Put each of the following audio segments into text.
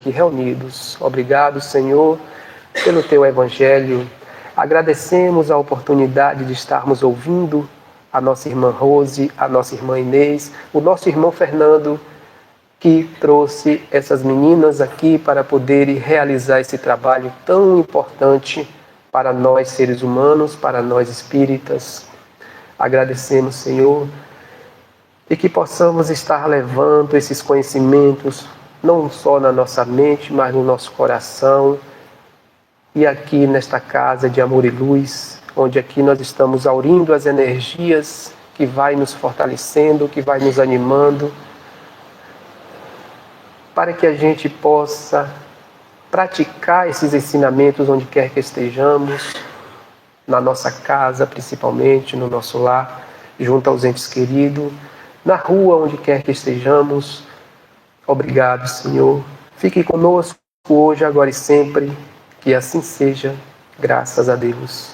aqui reunidos. Obrigado, Senhor, pelo Teu Evangelho. Agradecemos a oportunidade de estarmos ouvindo a nossa irmã Rose, a nossa irmã Inês, o nosso irmão Fernando, que trouxe essas meninas aqui para poderem realizar esse trabalho tão importante para nós seres humanos, para nós espíritas. Agradecemos, Senhor, e que possamos estar levando esses conhecimentos não só na nossa mente, mas no nosso coração, e aqui nesta casa de amor e luz, onde aqui nós estamos aurindo as energias que vai nos fortalecendo, que vai nos animando, para que a gente possa praticar esses ensinamentos onde quer que estejamos, na nossa casa principalmente, no nosso lar, junto aos entes queridos, na rua onde quer que estejamos. Obrigado, Senhor. Fique conosco hoje, agora e sempre. Que assim seja, graças a Deus.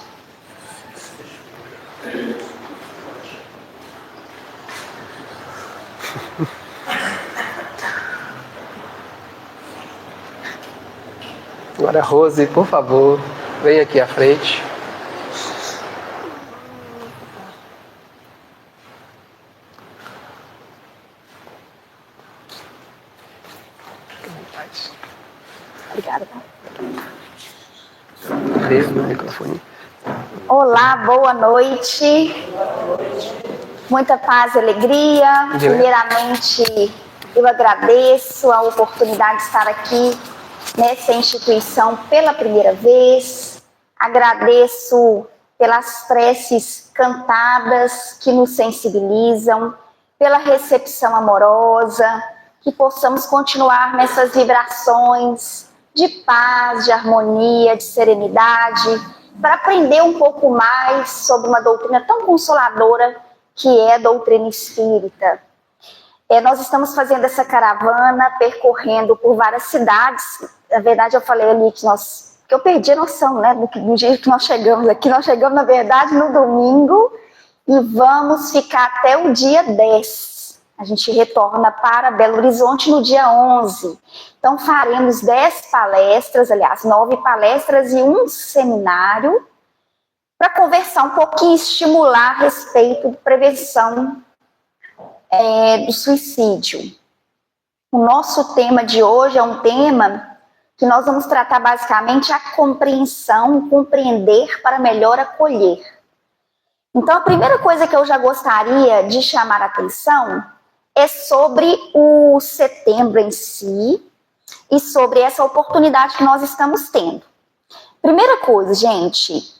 Agora, Rose, por favor, venha aqui à frente. Obrigada. Beijo no microfone. Olá, boa noite. Muita paz e alegria. Primeiramente, eu agradeço a oportunidade de estar aqui nessa instituição pela primeira vez. Agradeço pelas preces cantadas que nos sensibilizam, pela recepção amorosa, que possamos continuar nessas vibrações de paz, de harmonia, de serenidade, para aprender um pouco mais sobre uma doutrina tão consoladora que é a doutrina espírita. Nós estamos fazendo essa caravana, percorrendo por várias cidades. Na verdade, eu falei ali que eu perdi a noção, né, do dia que nós chegamos aqui. Nós chegamos, na verdade, no domingo e vamos ficar até o dia 10. A gente retorna para Belo Horizonte no dia 11. Então, faremos 10 palestras, aliás, 9 palestras e um seminário para conversar um pouquinho, estimular a respeito de prevenção do suicídio. O nosso tema de hoje é um tema que nós vamos tratar basicamente a compreensão, compreender para melhor acolher. Então, a primeira coisa que eu já gostaria de chamar a atenção é sobre o setembro em si e sobre essa oportunidade que nós estamos tendo. Primeira coisa, gente,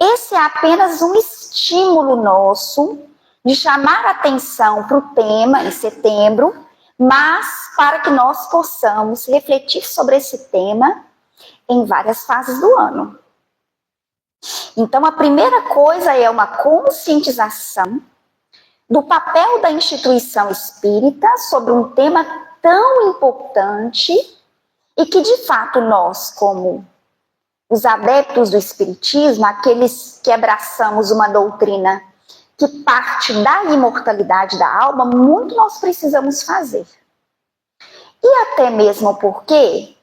esse é apenas um estímulo nosso de chamar a atenção para o tema em setembro, mas para que nós possamos refletir sobre esse tema em várias fases do ano. Então, a primeira coisa é uma conscientização do papel da instituição espírita sobre um tema tão importante e que, de fato, nós, como os adeptos do espiritismo, aqueles que abraçamos uma doutrina que parte da imortalidade da alma, muito nós precisamos fazer. E até mesmo porque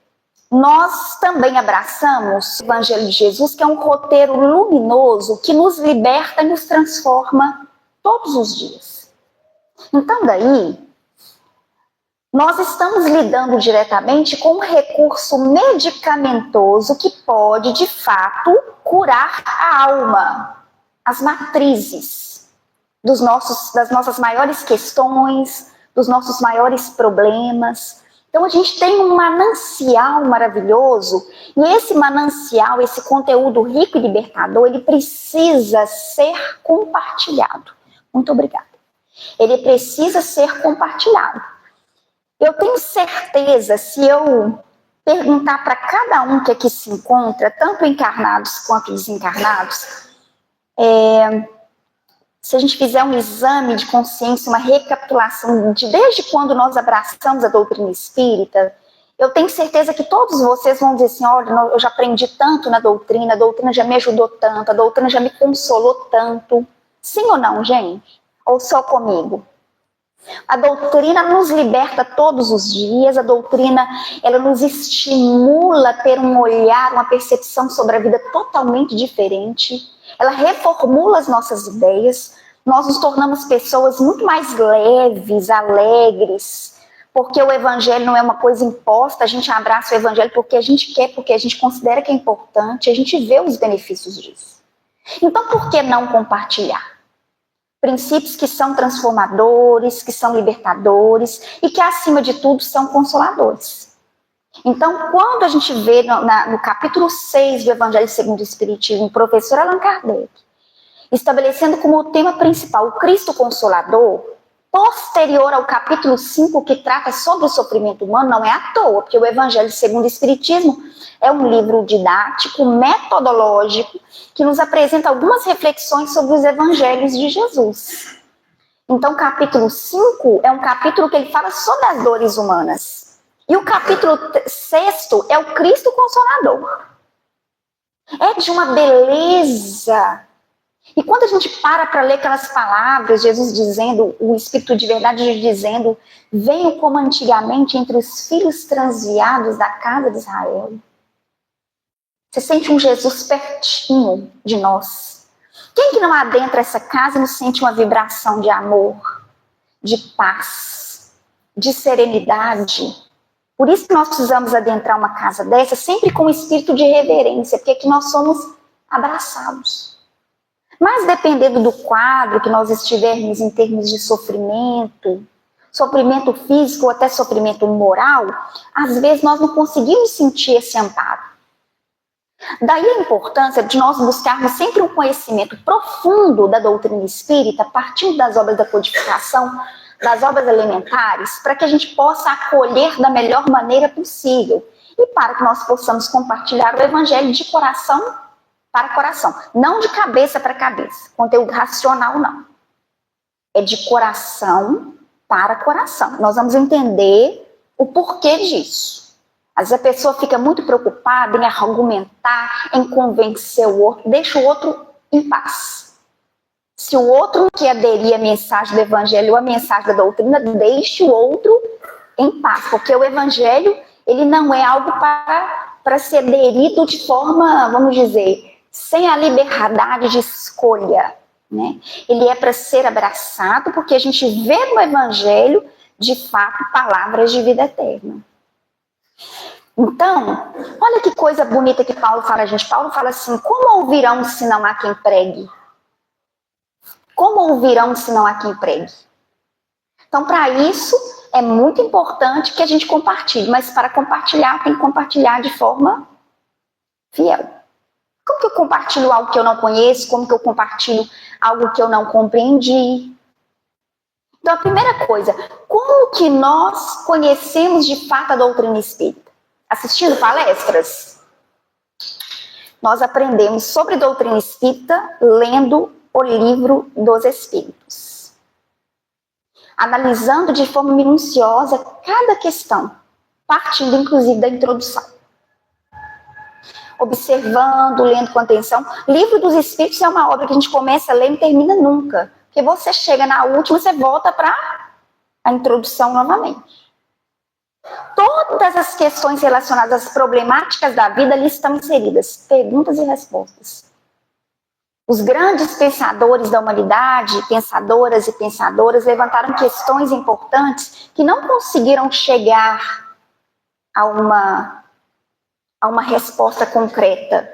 nós também abraçamos o Evangelho de Jesus, que é um roteiro luminoso que nos liberta e nos transforma todos os dias. Então, daí, nós estamos lidando diretamente com um recurso medicamentoso que pode, de fato, curar a alma, as matrizes das nossas maiores questões, dos nossos maiores problemas. Então, a gente tem um manancial maravilhoso, e esse manancial, esse conteúdo rico e libertador, ele precisa ser compartilhado. Muito obrigada. Ele precisa ser compartilhado. Eu tenho certeza, se eu perguntar para cada um que aqui se encontra, tanto encarnados quanto desencarnados, se a gente fizer um exame de consciência, uma recapitulação de desde quando nós abraçamos a doutrina espírita, eu tenho certeza que todos vocês vão dizer assim, olha, eu já aprendi tanto na doutrina, a doutrina já me ajudou tanto, a doutrina já me consolou tanto. Sim ou não, gente? Ou só comigo? A doutrina nos liberta todos os dias, a doutrina ela nos estimula a ter um olhar, uma percepção sobre a vida totalmente diferente. Ela reformula as nossas ideias, nós nos tornamos pessoas muito mais leves, alegres, porque o evangelho não é uma coisa imposta, a gente abraça o evangelho porque a gente quer, porque a gente considera que é importante, a gente vê os benefícios disso. Então, por que não compartilhar? Princípios que são transformadores, que são libertadores e que, acima de tudo, são consoladores. Então, quando a gente vê no capítulo 6 do Evangelho segundo o Espiritismo, o professor Allan Kardec, estabelecendo como tema principal o Cristo Consolador, posterior ao capítulo 5, que trata sobre o sofrimento humano, não é à toa, porque o Evangelho segundo o Espiritismo é um livro didático, metodológico, que nos apresenta algumas reflexões sobre os evangelhos de Jesus. Então, o capítulo 5 é um capítulo que ele fala sobre as dores humanas. E o capítulo 6 é o Cristo Consolador. É de uma beleza. E quando a gente para ler aquelas palavras, Jesus dizendo, o Espírito de verdade dizendo, venham como antigamente entre os filhos transviados da casa de Israel. Você sente um Jesus pertinho de nós. Quem que não adentra essa casa e não sente uma vibração de amor, de paz, de serenidade? Por isso que nós precisamos adentrar uma casa dessa sempre com um espírito de reverência, porque aqui nós somos abraçados. Mas dependendo do quadro que nós estivermos em termos de sofrimento, sofrimento físico ou até sofrimento moral, às vezes nós não conseguimos sentir esse amparo. Daí a importância de nós buscarmos sempre um conhecimento profundo da doutrina espírita, partindo das obras da codificação, das obras elementares, para que a gente possa acolher da melhor maneira possível e para que nós possamos compartilhar o evangelho de coração para coração, não de cabeça para cabeça, conteúdo racional não. É de coração para coração. Nós vamos entender o porquê disso. Às vezes a pessoa fica muito preocupada em argumentar, em convencer o outro, deixa o outro em paz. Se o outro não quer aderir à mensagem do evangelho ou à mensagem da doutrina, deixe o outro em paz, porque o evangelho ele não é algo para ser aderido de forma, vamos dizer, sem a liberdade de escolha, né? Ele é para ser abraçado, porque a gente vê no evangelho, de fato, palavras de vida eterna. Então, olha que coisa bonita que Paulo fala, gente. Paulo fala assim, como ouvirão se não há quem pregue? Como ouvirão se não há quem pregue? Então, para isso, é muito importante que a gente compartilhe, mas para compartilhar, tem que compartilhar de forma fiel. Como que eu compartilho algo que eu não conheço? Como que eu compartilho algo que eu não compreendi? Então, a primeira coisa, como que nós conhecemos de fato a doutrina espírita? Assistindo palestras. Nós aprendemos sobre doutrina espírita lendo o Livro dos Espíritos. Analisando de forma minuciosa cada questão, partindo inclusive da introdução. Observando, lendo com atenção. Livro dos Espíritos é uma obra que a gente começa a ler e não termina nunca. Porque você chega na última e você volta para a introdução novamente. Todas as questões relacionadas às problemáticas da vida ali estão inseridas. Perguntas e respostas. Os grandes pensadores da humanidade, pensadoras e pensadoras, levantaram questões importantes que não conseguiram chegar a uma resposta concreta.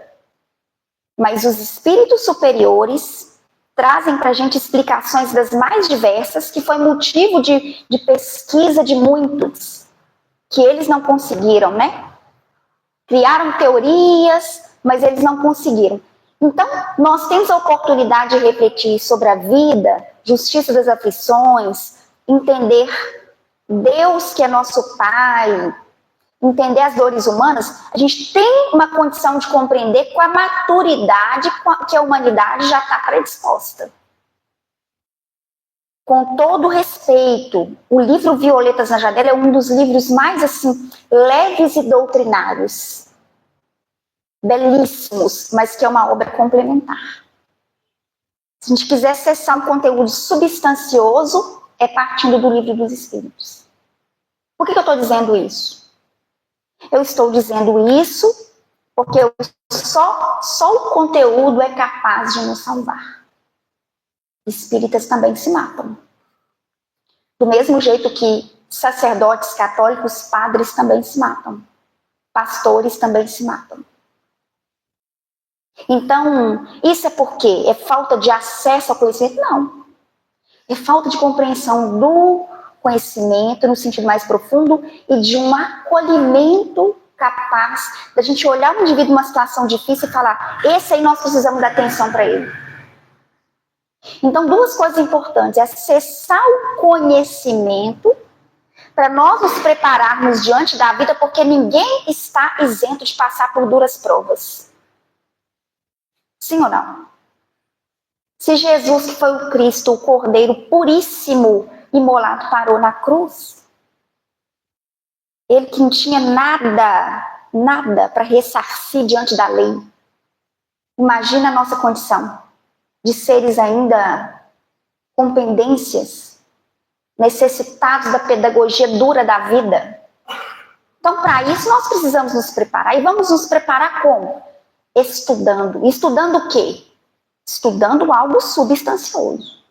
Mas os espíritos superiores trazem para a gente explicações das mais diversas, que foi motivo de pesquisa de muitos, que eles não conseguiram, né? Criaram teorias, mas eles não conseguiram. Então, nós temos a oportunidade de refletir sobre a vida, justiça das aflições, entender Deus que é nosso Pai, entender as dores humanas. A gente tem uma condição de compreender com a maturidade que a humanidade já está predisposta. Com todo respeito, o livro Violetas na Janela é um dos livros mais assim leves e doutrinários. Belíssimos, mas que é uma obra complementar. Se a gente quiser acessar um conteúdo substancioso, é partindo do Livro dos Espíritos. Por que eu estou dizendo isso? Eu estou dizendo isso porque só o conteúdo é capaz de nos salvar. Espíritas também se matam. Do mesmo jeito que sacerdotes católicos, padres também se matam. Pastores também se matam. Então, isso é por quê? É falta de acesso ao conhecimento? Não. É falta de compreensão do conhecimento no sentido mais profundo e de um acolhimento capaz da gente olhar um indivíduo numa situação difícil e falar, esse aí nós precisamos dar atenção para ele. Então, duas coisas importantes, é acessar o conhecimento para nós nos prepararmos diante da vida, porque ninguém está isento de passar por duras provas. Sim ou não? Se Jesus, que foi o Cristo, o Cordeiro puríssimo, imolado, parou na cruz, ele que não tinha nada para ressarcir diante da lei. Imagina a nossa condição de seres ainda com pendências, necessitados da pedagogia dura da vida. Então, para isso, nós precisamos nos preparar. E vamos nos preparar como? Estudando. Estudando o quê? Estudando algo substancioso.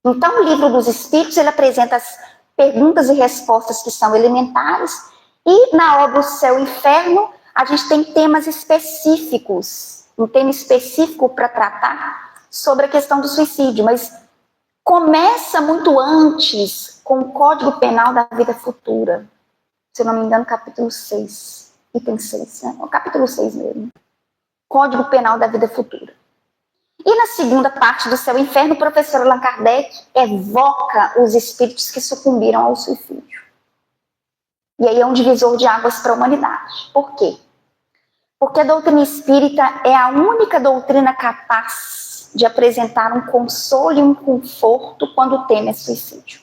Então, o Livro dos Espíritos, ele apresenta as perguntas e respostas que são elementares, e na obra O Céu e o Inferno, a gente tem temas específicos, um tema específico para tratar sobre a questão do suicídio, mas começa muito antes com o Código Penal da Vida Futura, se eu não me engano, capítulo 6, item 6, né? O capítulo 6 mesmo, Código Penal da Vida Futura. E na segunda parte do Céu e Inferno, o professor Allan Kardec evoca os espíritos que sucumbiram ao suicídio. E aí é um divisor de águas para a humanidade. Por quê? Porque a doutrina espírita é a única doutrina capaz de apresentar um consolo e um conforto quando o tema é suicídio.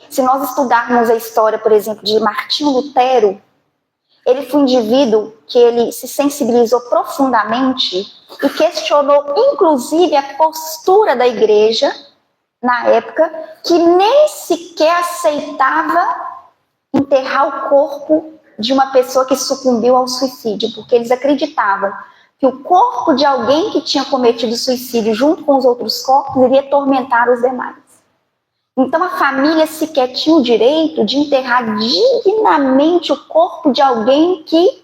Se nós estudarmos a história, por exemplo, de Martinho Lutero, ele foi um indivíduo que ele se sensibilizou profundamente e questionou, inclusive, a postura da igreja, na época, que nem sequer aceitava enterrar o corpo de uma pessoa que sucumbiu ao suicídio, porque eles acreditavam que o corpo de alguém que tinha cometido suicídio junto com os outros corpos iria atormentar os demais. Então a família sequer tinha o direito de enterrar dignamente o corpo de alguém que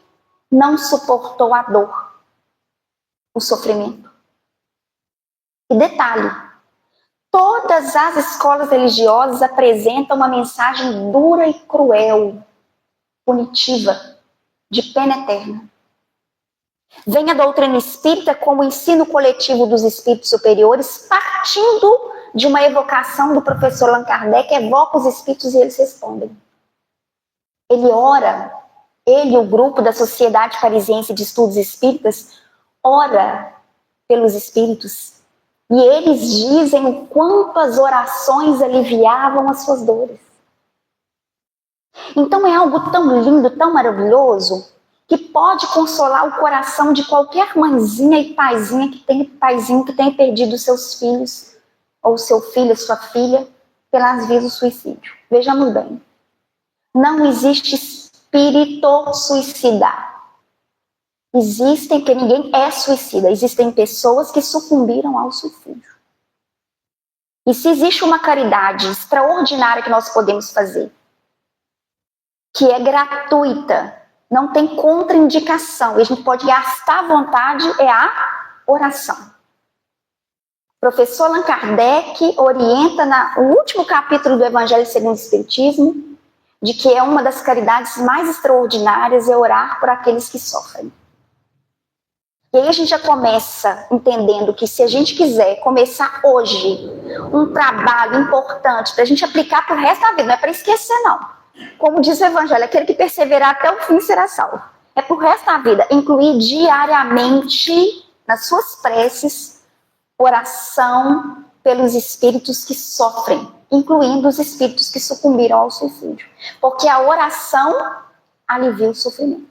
não suportou a dor, o sofrimento. E detalhe, todas as escolas religiosas apresentam uma mensagem dura e cruel, punitiva, de pena eterna. Vem a doutrina espírita como o ensino coletivo dos espíritos superiores, partindo de uma evocação do professor Allan Kardec, evoca os espíritos e eles respondem. Ele ora, ele e o grupo da Sociedade Parisiense de Estudos Espíritas, ora pelos espíritos. E eles dizem o quanto as orações aliviavam as suas dores. Então é algo tão lindo, tão maravilhoso, que pode consolar o coração de qualquer mãezinha e paizinho que tenha perdido seus filhos, ou seu filho, sua filha, pelas vias do suicídio. Vejamos bem, não existe espírito suicida. Existem, que ninguém é suicida, existem pessoas que sucumbiram ao suicídio. E se existe uma caridade extraordinária que nós podemos fazer, que é gratuita, não tem contraindicação, e a gente pode gastar à vontade, é a oração. O professor Allan Kardec orienta no último capítulo do Evangelho segundo o Espiritismo, de que é uma das caridades mais extraordinárias é orar por aqueles que sofrem. E aí a gente já começa entendendo que se a gente quiser começar hoje um trabalho importante para a gente aplicar para o resto da vida, não é para esquecer não. Como diz o Evangelho, aquele que perseverar até o fim será salvo. É para o resto da vida, incluir diariamente nas suas preces, oração pelos espíritos que sofrem, incluindo os espíritos que sucumbiram ao suicídio. Porque a oração alivia o sofrimento.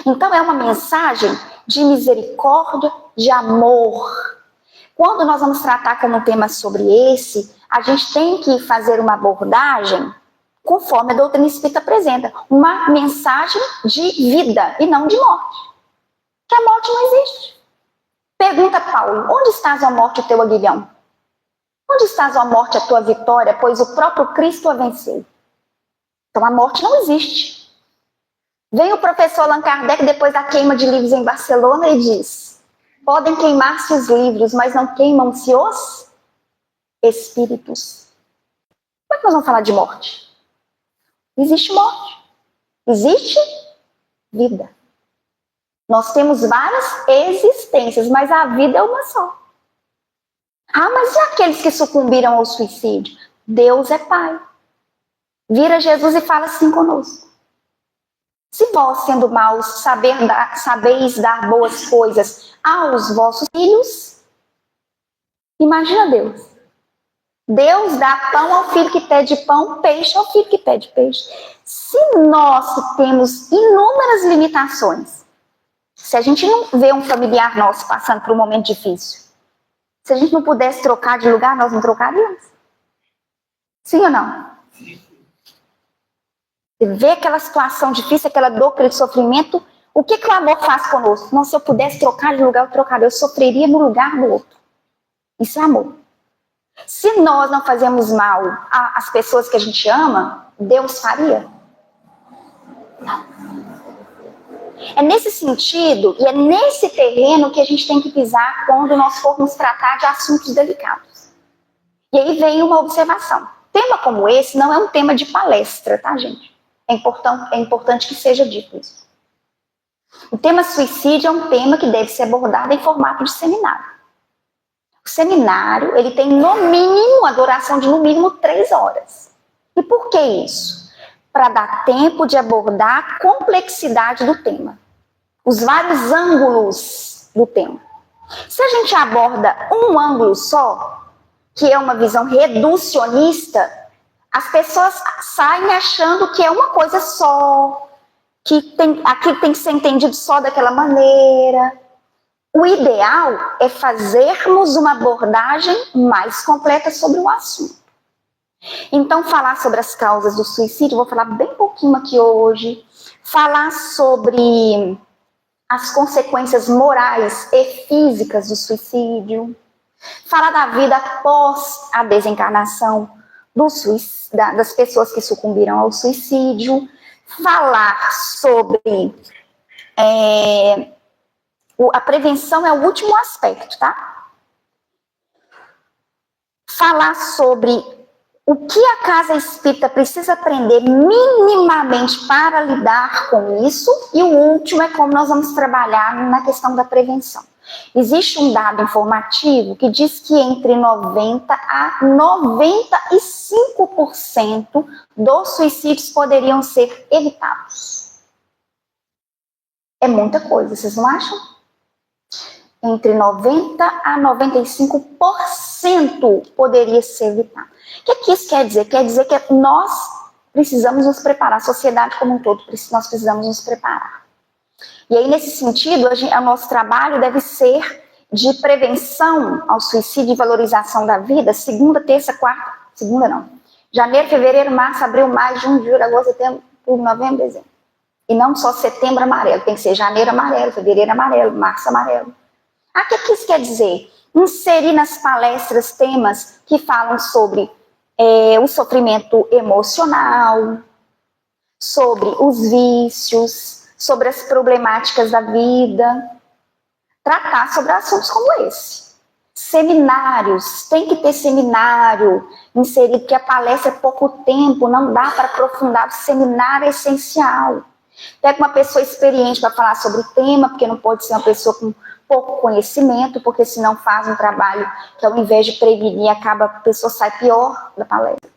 Então é uma mensagem de misericórdia, de amor. Quando nós vamos tratar como um tema sobre esse, a gente tem que fazer uma abordagem conforme a doutrina espírita apresenta, uma mensagem de vida e não de morte. Que a morte não existe. Pergunta Paulo, onde estás, ó morte, o teu aguilhão? Onde estás, ó morte, a tua vitória, pois o próprio Cristo a venceu? Então a morte não existe. Vem o professor Allan Kardec, depois da queima de livros em Barcelona, e diz, podem queimar-se os livros, mas não queimam-se os espíritos. Como é que nós vamos falar de morte? Existe morte. Existe vida. Nós temos várias existências, mas a vida é uma só. Ah, mas e aqueles que sucumbiram ao suicídio? Deus é Pai. Vira Jesus e fala assim conosco. Se vós, sendo maus, sabeis dar boas coisas aos vossos filhos, imagina Deus. Deus dá pão ao filho que pede pão, peixe ao filho que pede peixe. Se nós que temos inúmeras limitações, se a gente não vê um familiar nosso passando por um momento difícil, se a gente não pudesse trocar de lugar, nós não trocaríamos? Sim ou não? Você vê aquela situação difícil, aquela dor, aquele sofrimento, o que o amor faz conosco? Não, se eu pudesse trocar de lugar, eu trocaria. Eu sofreria no lugar do outro. Isso é amor. Se nós não fazemos mal às pessoas que a gente ama, Deus faria? Não. É nesse sentido e é nesse terreno que a gente tem que pisar quando nós formos tratar de assuntos delicados. E aí vem uma observação. Tema como esse não é um tema de palestra, tá, gente? É importante que seja dito isso. O tema suicídio é um tema que deve ser abordado em formato de seminário. O seminário, ele tem no mínimo, a duração de no mínimo 3 horas. E por que isso? Para dar tempo de abordar a complexidade do tema. Os vários ângulos do tema. Se a gente aborda um ângulo só, que é uma visão reducionista, as pessoas saem achando que é uma coisa só, que aquilo tem que ser entendido só daquela maneira. O ideal é fazermos uma abordagem mais completa sobre o assunto. Então, falar sobre as causas do suicídio, vou falar bem pouquinho aqui hoje. Falar sobre as consequências morais e físicas do suicídio. Falar da vida após a desencarnação das pessoas que sucumbiram ao suicídio. Falar sobre... a prevenção é o último aspecto, tá? Falar sobre o que a casa espírita precisa aprender minimamente para lidar com isso. E o último é como nós vamos trabalhar na questão da prevenção. Existe um dado informativo que diz que entre 90% a 95% dos suicídios poderiam ser evitados. É muita coisa, vocês não acham? Entre 90% a 95% poderia ser evitado. O que isso quer dizer? Quer dizer que nós precisamos nos preparar, a sociedade como um todo, nós precisamos nos preparar. E aí, nesse sentido, o nosso trabalho deve ser de prevenção ao suicídio e valorização da vida, janeiro, fevereiro, março, abril, maio, junho, julho, agosto, setembro, outubro, novembro, dezembro. E não só setembro amarelo, tem que ser janeiro amarelo, fevereiro amarelo, março amarelo. O que isso quer dizer? Inserir nas palestras temas que falam sobre o sofrimento emocional, sobre os vícios, sobre as problemáticas da vida. Tratar sobre assuntos como esse. Seminários, tem que ter seminário inserido, porque a palestra é pouco tempo, não dá para aprofundar, o seminário é essencial. Pega uma pessoa experiente para falar sobre o tema, porque não pode ser uma pessoa com pouco conhecimento, porque senão faz um trabalho que ao invés de prevenir, a pessoa sai pior da palestra.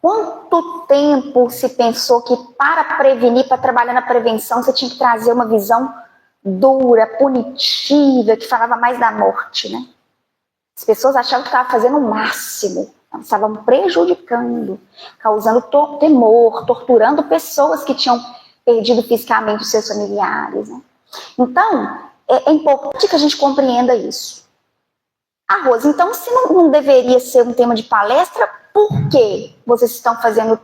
Quanto tempo se pensou que para prevenir, para trabalhar na prevenção, você tinha que trazer uma visão dura, punitiva, que falava mais da morte, né? As pessoas achavam que estavam fazendo o máximo, estavam prejudicando, causando temor, torturando pessoas que tinham perdido fisicamente os seus familiares, né? Então, é importante que a gente compreenda isso. Ah, Rose, então se não deveria ser um tema de palestra, por que vocês estão fazendo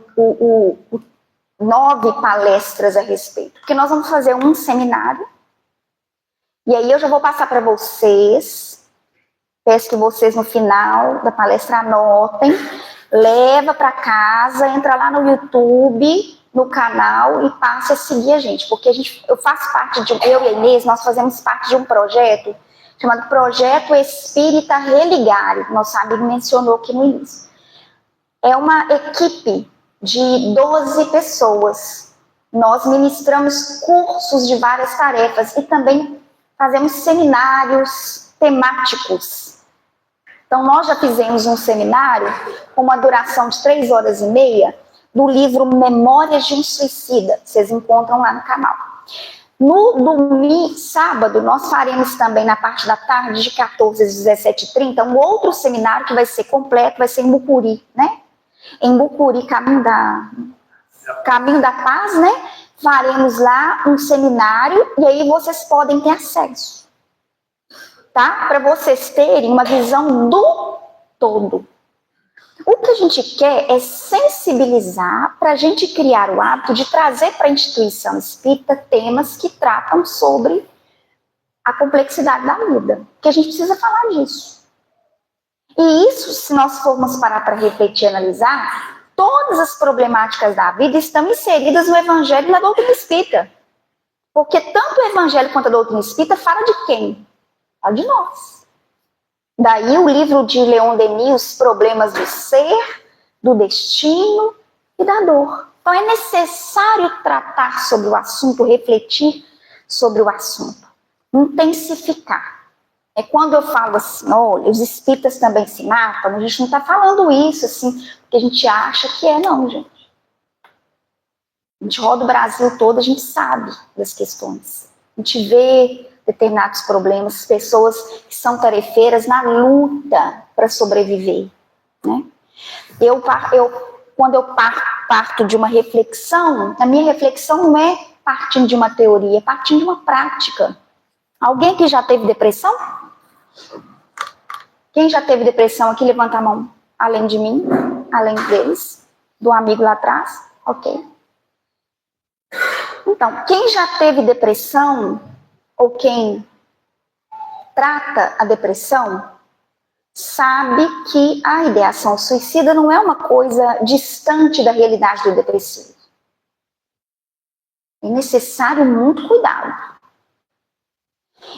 9 palestras a respeito? Porque nós vamos fazer um seminário, e aí eu já vou passar para vocês, peço que vocês no final da palestra anotem, leva para casa, entra lá no YouTube, no canal e passe a seguir a gente, porque eu faço parte eu e a Inês, nós fazemos parte de um projeto chamado Projeto Espírita Religário, nosso amigo mencionou aqui no início. É uma equipe de 12 pessoas. Nós ministramos cursos de várias tarefas e também fazemos seminários temáticos. Então, nós já fizemos um seminário com uma duração de 3 horas e meia do livro Memórias de um Suicida. Vocês encontram lá no canal. No sábado, nós faremos também na parte da tarde, de 14 às 17h30, um outro seminário que vai ser completo, vai ser em Mucuri, né? Em Mucuri, Caminho da Paz, né? Faremos lá um seminário e aí vocês podem ter acesso, tá? Para vocês terem uma visão do todo. O que a gente quer é sensibilizar para a gente criar o hábito de trazer para a instituição espírita temas que tratam sobre a complexidade da vida. Porque a gente precisa falar disso. E isso, se nós formos parar para refletir e analisar, todas as problemáticas da vida estão inseridas no Evangelho e na doutrina espírita. Porque tanto o Evangelho quanto a doutrina espírita fala de quem? Fala de nós. Daí o livro de Leon Denis, Os Problemas do Ser, do Destino e da Dor. Então é necessário tratar sobre o assunto, refletir sobre o assunto, intensificar. É quando eu falo assim, olha, os espíritas também se matam, a gente não está falando isso assim, porque a gente acha que é, não, gente. A gente roda o Brasil todo, a gente sabe das questões. A gente vê determinados problemas, pessoas que são tarefeiras na luta para sobreviver, né? Quando eu parto de uma reflexão, a minha reflexão não é partindo de uma teoria, é partindo de uma prática. Alguém que já teve depressão? Quem já teve depressão aqui, levanta a mão. Além de mim, além deles, do amigo lá atrás, ok. Então, quem já teve depressão, ou quem trata a depressão, sabe que a ideação suicida não é uma coisa distante da realidade do depressivo. É necessário muito cuidado.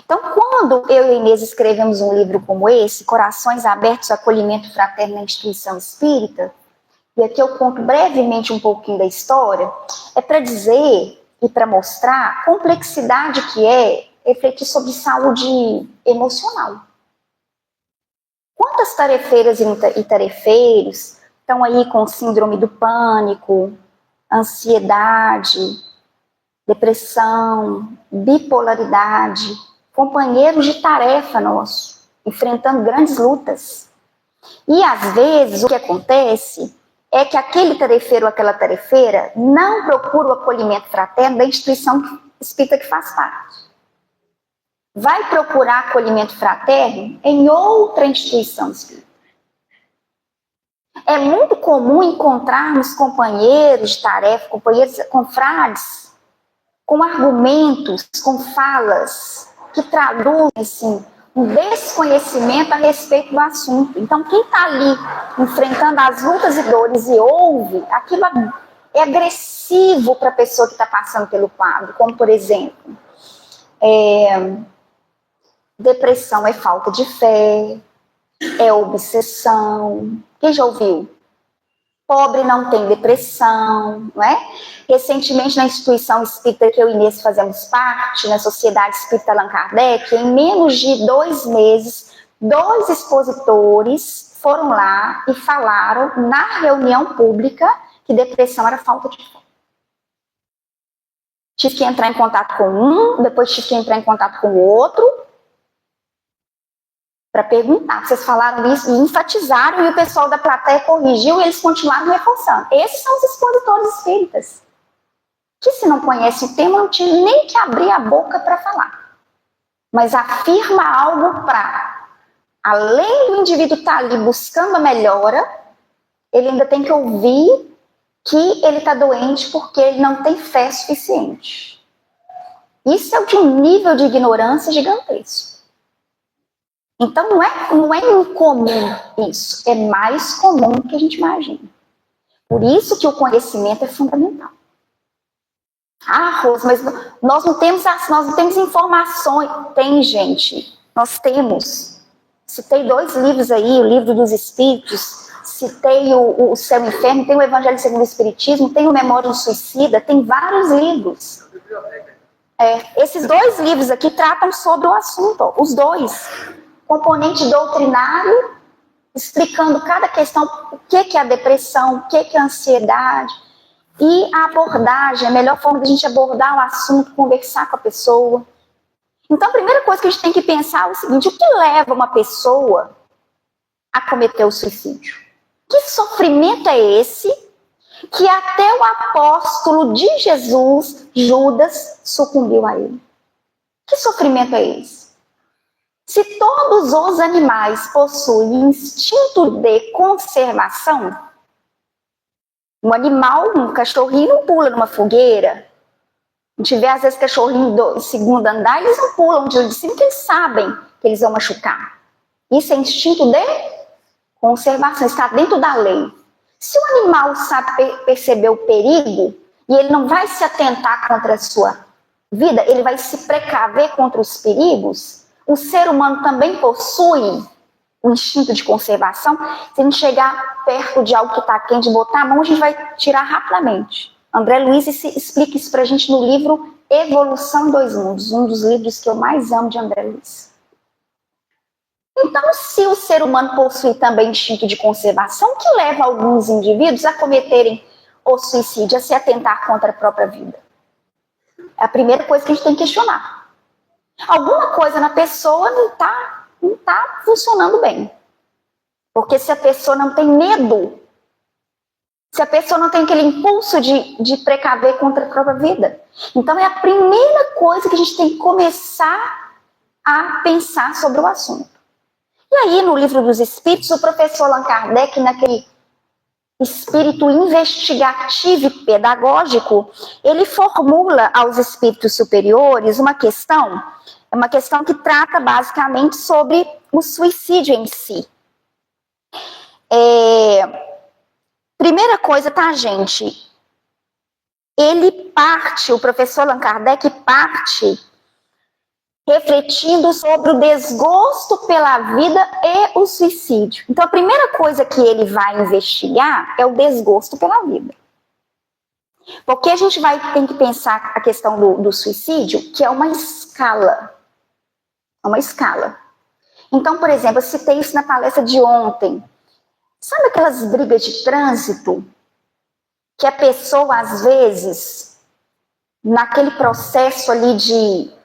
Então, quando eu e a Inês escrevemos um livro como esse, Corações Abertos, Acolhimento Fraterno na Instituição Espírita, e aqui eu conto brevemente um pouquinho da história, é para dizer e para mostrar a complexidade que é refletir sobre saúde emocional. Quantas tarefeiras e tarefeiros estão aí com síndrome do pânico, ansiedade, depressão, bipolaridade, companheiros de tarefa nosso, enfrentando grandes lutas. E às vezes o que acontece é que aquele tarefeiro ou aquela tarefeira não procura o acolhimento fraterno da instituição espírita que faz parte. Vai procurar acolhimento fraterno em outra instituição espírita. É muito comum encontrarmos companheiros de tarefa, companheiros, confrades, com argumentos, com falas que traduzem assim, um desconhecimento a respeito do assunto. Então, quem está ali enfrentando as lutas e dores e ouve, aquilo é agressivo para a pessoa que está passando pelo quadro, como, por exemplo, depressão é falta de fé, é obsessão. Quem já ouviu? Pobre não tem depressão, não é? Recentemente, na instituição espírita que eu e Inês fazemos parte, na Sociedade Espírita Allan Kardec, em menos de 2 meses, 2 expositores foram lá e falaram na reunião pública que depressão era falta de fé. Tive que entrar em contato com um, depois tive que entrar em contato com o outro, para perguntar. Vocês falaram isso e enfatizaram, e o pessoal da plateia corrigiu e eles continuaram reforçando. Esses são os expositores espíritas, que se não conhece o tema, não tinha nem que abrir a boca para falar. Mas afirma algo para além do indivíduo estar ali buscando a melhora, ele ainda tem que ouvir que ele está doente porque ele não tem fé suficiente. Isso é de um nível de ignorância gigantesco. Então não é incomum isso, é mais comum do que a gente imagina. Por isso que o conhecimento é fundamental. Ah, Rose, mas nós não temos informações. Tem, gente, nós temos. Citei 2 livros aí, o Livro dos Espíritos, citei o Céu e o Inferno, tem o Evangelho segundo o Espiritismo, tem o Memória do Suicida, tem vários livros. Esses 2 livros aqui tratam sobre o assunto, ó, os 2. Componente doutrinário, explicando cada questão, o que é a depressão, o que é a ansiedade, e a abordagem, a melhor forma de a gente abordar o assunto, conversar com a pessoa. Então, a primeira coisa que a gente tem que pensar é o seguinte: o que leva uma pessoa a cometer o suicídio? Que sofrimento é esse que até o apóstolo de Jesus, Judas, sucumbiu a ele? Que sofrimento é esse? Se todos os animais possuem instinto de conservação, um animal, um cachorrinho não pula numa fogueira. A gente vê às vezes cachorrinho do segundo andar, eles não pulam de cima porque eles sabem que eles vão machucar. Isso é instinto de conservação, está dentro da lei. Se o animal sabe perceber o perigo e ele não vai se atentar contra a sua vida, ele vai se precaver contra os perigos, o ser humano também possui um instinto de conservação. Se a gente chegar perto de algo que está quente, botar a mão, a gente vai tirar rapidamente. André Luiz explica isso para a gente no livro Evolução em 2 Mundos, um dos livros que eu mais amo de André Luiz. Então, se o ser humano possui também instinto de conservação, o que leva alguns indivíduos a cometerem o suicídio, a se atentar contra a própria vida? É a primeira coisa que a gente tem que questionar. Alguma coisa na pessoa não está funcionando bem. Porque se a pessoa não tem medo, se a pessoa não tem aquele impulso de precaver contra a própria vida. Então é a primeira coisa que a gente tem que começar a pensar sobre o assunto. E aí no Livro dos Espíritos, o professor Allan Kardec, naquele espírito investigativo e pedagógico, ele formula aos espíritos superiores uma questão que trata basicamente sobre o suicídio em si. Primeira coisa, tá, gente? O professor Allan Kardec parte refletindo sobre o desgosto pela vida e o suicídio. Então, a primeira coisa que ele vai investigar é o desgosto pela vida. Porque a gente tem que pensar a questão do suicídio, que é uma escala. É uma escala. Então, por exemplo, eu citei isso na palestra de ontem. Sabe aquelas brigas de trânsito? Que a pessoa, às vezes, naquele processo ali de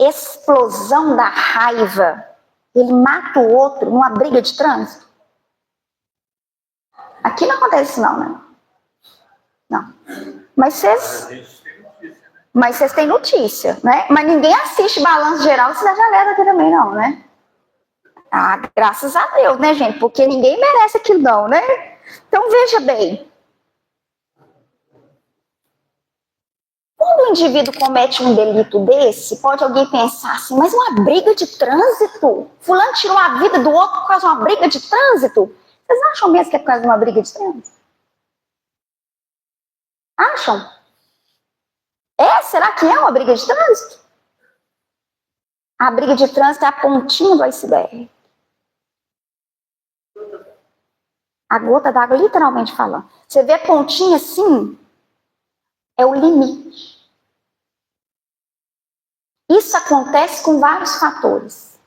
explosão da raiva, ele mata o outro numa briga de trânsito? Aqui não acontece isso não, né? Não. Mas vocês têm notícia, né? Mas ninguém assiste Balanço Geral Cidade Alerta aqui também não, né? Ah, graças a Deus, né, gente? Porque ninguém merece aquilo não, né? Então, veja bem. Quando o indivíduo comete um delito desse, pode alguém pensar assim, mas uma briga de trânsito? Fulano tirou a vida do outro por causa de uma briga de trânsito? Vocês acham mesmo que é por causa de uma briga de trânsito? Acham? Será que é uma briga de trânsito? A briga de trânsito é a pontinha do iceberg. A gota d'água, literalmente falando. Você vê a pontinha assim, é o limite. Isso acontece com vários fatores.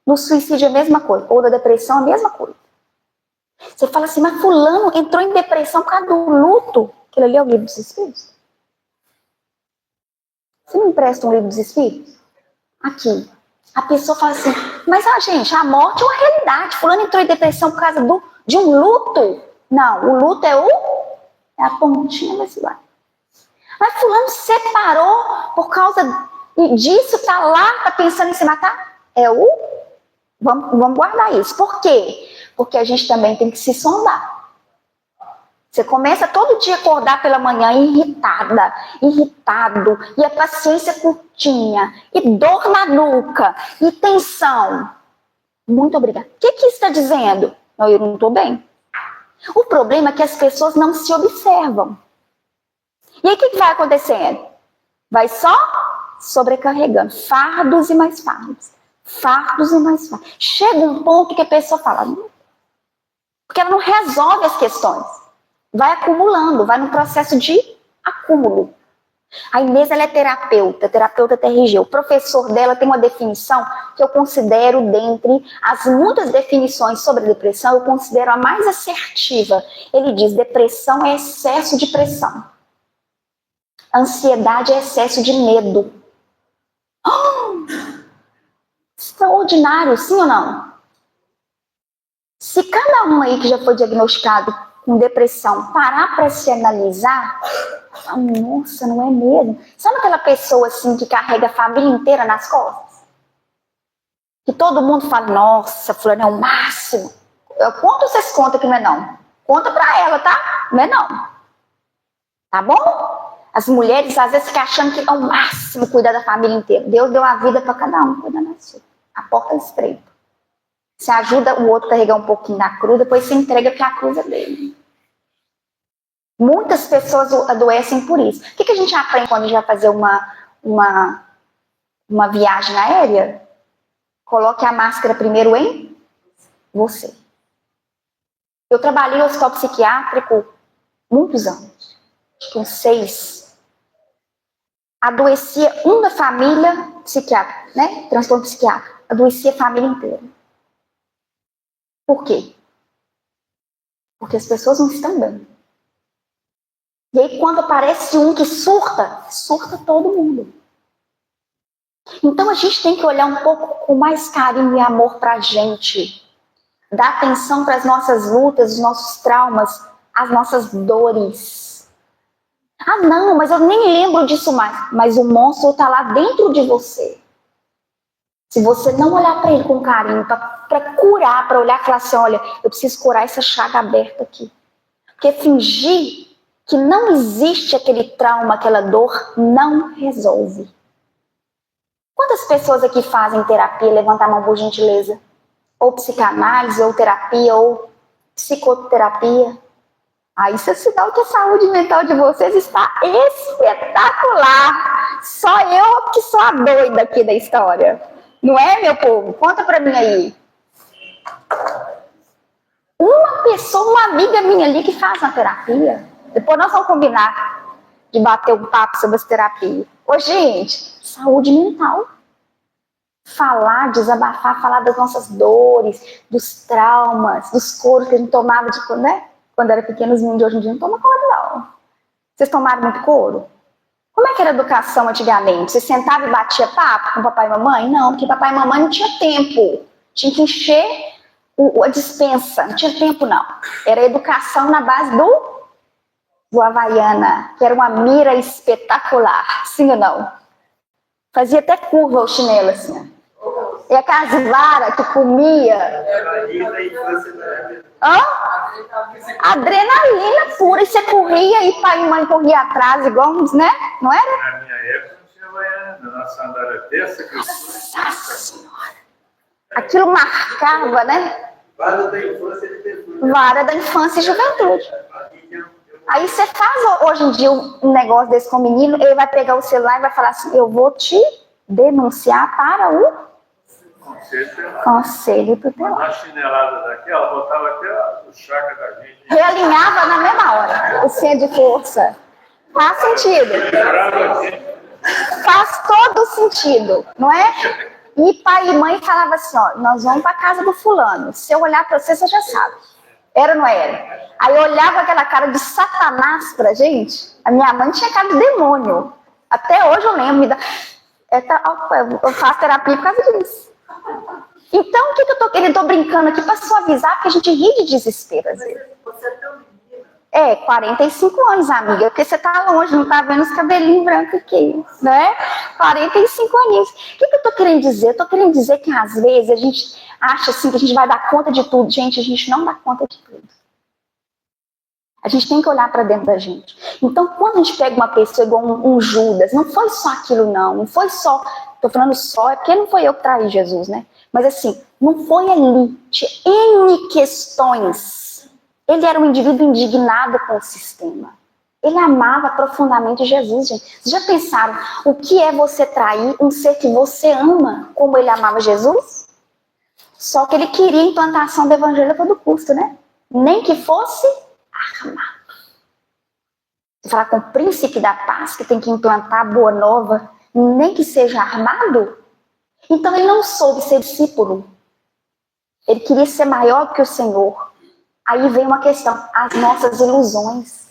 No suicídio é a mesma coisa, ou da depressão é a mesma coisa. Você fala assim, mas fulano entrou em depressão por causa do luto. Aquilo ali é o Livro dos Espíritos. Você me empresta um Livro dos Espíritos? Aqui. A pessoa fala assim, mas gente, a morte é uma realidade. Fulano entrou em depressão por causa de um luto. Não, o luto é a pontinha desse lado. Mas fulano separou por causa disso, tá lá, tá pensando em se matar? É o Vamos guardar isso. Por quê? Porque a gente também tem que se sondar. Você começa todo dia a acordar pela manhã irritado, e a paciência curtinha, e dor na nuca, e tensão. Muito obrigada. O que isso está dizendo? Não, eu não estou bem. O problema é que as pessoas não se observam. E aí o que vai acontecendo? Vai só sobrecarregando. Fardos e mais fardos. Fardos e mais fardos. Chega um ponto que a pessoa fala, porque ela não resolve as questões. Vai acumulando, vai no processo de acúmulo. A Inês, ela é terapeuta TRG. O professor dela tem uma definição que eu considero, dentre as muitas definições sobre depressão, eu considero a mais assertiva. Ele diz, depressão é excesso de pressão. Ansiedade é excesso de medo. Extraordinário, sim ou não? Se cada um aí que já foi diagnosticado com depressão parar para se analisar, nossa, não é mesmo? Sabe aquela pessoa assim que carrega a família inteira nas costas? Que todo mundo fala, nossa, fulano é o máximo. Quanto vocês contam que não é não? Conta pra ela, tá? Não é não. Tá bom? As mulheres às vezes ficam achando que é o máximo cuidar da família inteira. Deus deu a vida para cada um, cuidar da sua. A porta é estreita. Você ajuda o outro a carregar um pouquinho da cruz, depois você entrega porque a cruz é dele. Muitas pessoas adoecem por isso. O que a gente aprende quando a gente vai fazer uma viagem aérea? Coloque a máscara primeiro em você. Eu trabalhei no hospital psiquiátrico muitos anos. Acho que uns 6. Adoecia um da família psiquiátrica, né? Transtorno psiquiátrico. Adoecia a família inteira. Por quê? Porque as pessoas não estão bem. E aí quando aparece um que surta todo mundo. Então a gente tem que olhar um pouco com mais carinho e amor pra gente. Dar atenção para as nossas lutas, os nossos traumas, as nossas dores. Ah não, mas eu nem lembro disso mais. Mas o monstro está lá dentro de você. Se você não olhar para ele com carinho, para curar, para olhar e falar assim, olha, eu preciso curar essa chaga aberta aqui. Porque fingir que não existe aquele trauma, aquela dor, não resolve. Quantas pessoas aqui fazem terapia? Levanta a mão por gentileza. Ou psicanálise, ou terapia, ou psicoterapia. Aí isso é sinal que a saúde mental de vocês está espetacular. Só eu que sou a doida aqui da história. Não é, meu povo? Conta pra mim aí. Uma pessoa, uma amiga minha ali que faz uma terapia. Depois nós vamos combinar de bater um papo sobre essa terapia. Ô, gente, saúde mental. Falar, desabafar, falar das nossas dores, dos traumas, dos coros que a gente tomava de quando, né? Quando era pequeno, os meninos de hoje em dia não tomam couro, não. Vocês tomaram muito couro? Como é que era a educação antigamente? Você sentava e batia papo com papai e mamãe? Não, porque papai e mamãe não tinha tempo. Tinha que encher a dispensa. Não tinha tempo, não. Era educação na base do Havaiana, que era uma mira espetacular. Sim ou não? Fazia até curva o chinelo, assim. E aquelas varas que comia. Hã? Adrenalina pura. E você corria e pai e mãe corria atrás, igual uns, né? Não era? Na minha época não tinha Havaiana. Na sandália dessa que Nossa Senhora! Aquilo marcava, né? Vara da infância e juventude. Vara da infância e juventude. Aí você faz hoje em dia um negócio desse com o menino, ele vai pegar o celular e vai falar assim, eu vou te denunciar para o Conselho Tutelar. Uma chinelada daquela, botava até o chaca da gente. Realinhava na mesma hora, o centro de força. Faz sentido. Faz todo sentido, não é? E pai e mãe falavam assim, ó, nós vamos para casa do fulano. Se eu olhar para você já sabe. Era ou não era? Aí eu olhava aquela cara de Satanás pra gente. A minha mãe tinha cara de demônio. Até hoje eu lembro. Eu faço terapia por causa disso. Então, o que eu tô querendo? Tô brincando aqui pra suavizar, porque a gente ri de desespero às vezes. Você é tão menina 45 anos, amiga, porque você tá longe, não tá vendo os cabelinhos brancos aqui, né? 45 aninhos. O que eu tô querendo dizer? Eu tô querendo dizer que às vezes a gente acha assim que a gente vai dar conta de tudo. Gente, a gente não dá conta de tudo. A gente tem que olhar para dentro da gente. Então, quando a gente pega uma pessoa igual um Judas, não foi só aquilo não foi só, tô falando só, é porque não foi eu que traí Jesus, né? Mas assim, não foi ali, tinha N questões. Ele era um indivíduo indignado com o sistema. Ele amava profundamente Jesus, gente. Vocês já pensaram o que é você trair um ser que você ama, como ele amava Jesus? Só que ele queria a implantação do evangelho a todo custo, né? Nem que fosse armado. Você falar com o príncipe da paz que tem que implantar a boa nova, nem que seja armado? Então ele não soube ser discípulo. Ele queria ser maior que o Senhor. Aí vem uma questão, as nossas ilusões.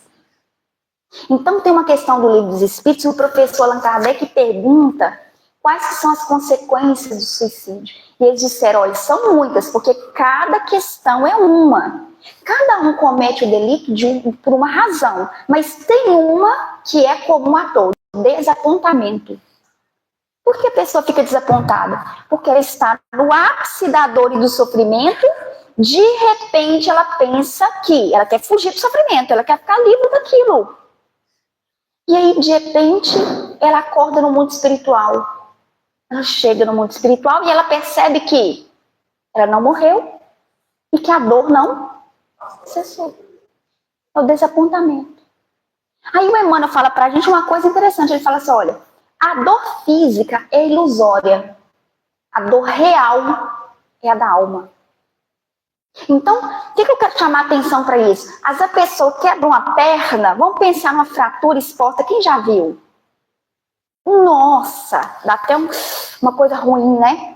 Então tem uma questão do Livro dos Espíritos, o professor Allan Kardec pergunta quais são as consequências do suicídio. E eles disseram, olha, são muitas, porque cada questão é uma. Cada um comete o delito por uma razão, mas tem uma que é comum a todos, desapontamento. Por que a pessoa fica desapontada? Porque ela está no ápice da dor e do sofrimento, de repente ela pensa que ela quer fugir do sofrimento, ela quer ficar livre daquilo. E aí, de repente, ela acorda no mundo espiritual. Ela chega no mundo espiritual e ela percebe que ela não morreu e que a dor não cessou. É o desapontamento. Aí o Emmanuel fala pra gente uma coisa interessante. Ele fala assim, olha, a dor física é ilusória. A dor real é a da alma. Então, o que eu quero chamar a atenção para isso? Às vezes a pessoa quebra uma perna, vamos pensar numa fratura exposta, quem já viu? Nossa, dá até uma coisa ruim, né?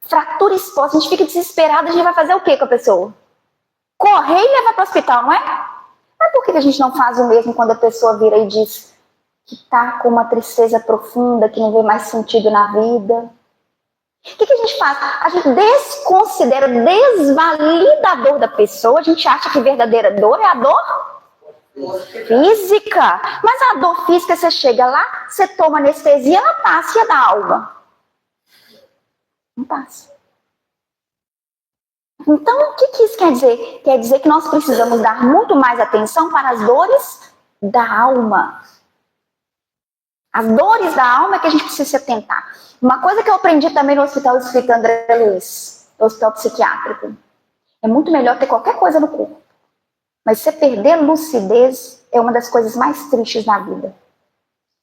Fratura exposta, a gente fica desesperada, a gente vai fazer o que com a pessoa? Correr e levar para o hospital, não é? Mas por que a gente não faz o mesmo quando a pessoa vira e diz que está com uma tristeza profunda, que não vê mais sentido na vida? O que a gente faz? A gente desconsidera, desvalida a dor da pessoa, a gente acha que a verdadeira dor é a dor física. Mas a dor física, você chega lá, você toma anestesia, ela passa, e a da alma? Não passa. Então, o que isso quer dizer? Quer dizer que nós precisamos dar muito mais atenção para as dores da alma. As dores da alma é que a gente precisa se atentar. Uma coisa que eu aprendi também no Hospital Espírita André Luiz, no Hospital Psiquiátrico, é muito melhor ter qualquer coisa no corpo. Mas você perder lucidez é uma das coisas mais tristes na vida.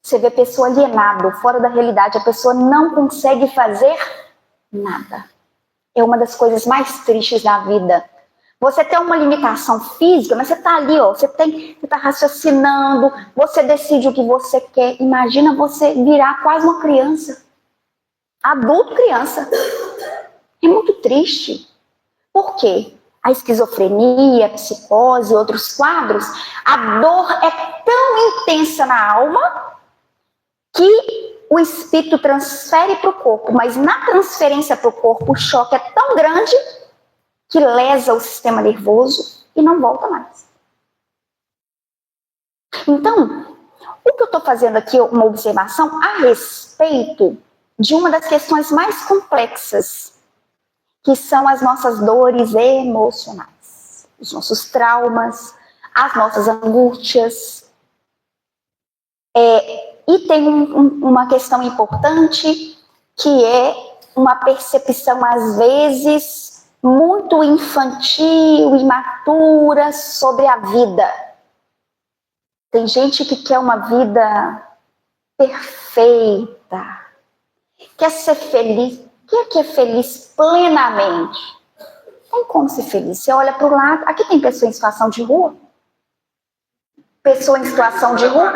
Você vê a pessoa alienada, fora da realidade, a pessoa não consegue fazer nada. É uma das coisas mais tristes da vida. Você tem uma limitação física, mas você está ali, ó, você está raciocinando, você decide o que você quer. Imagina você virar quase uma criança. Adulto, criança. É muito triste. Por quê? A esquizofrenia, a psicose, outros quadros, a dor é tão intensa na alma que o espírito transfere para o corpo, mas na transferência para o corpo o choque é tão grande que lesa o sistema nervoso e não volta mais. Então, o que eu estou fazendo aqui é uma observação a respeito de uma das questões mais complexas, que são as nossas dores emocionais, os nossos traumas, as nossas angústias. E tem uma questão importante, que é uma percepção, às vezes, muito infantil, imatura sobre a vida. Tem gente que quer uma vida perfeita, quer ser feliz, quer é feliz plenamente. Tem como ser feliz? Você olha para o lado, aqui tem pessoa em situação de rua? Pessoa em situação de rua?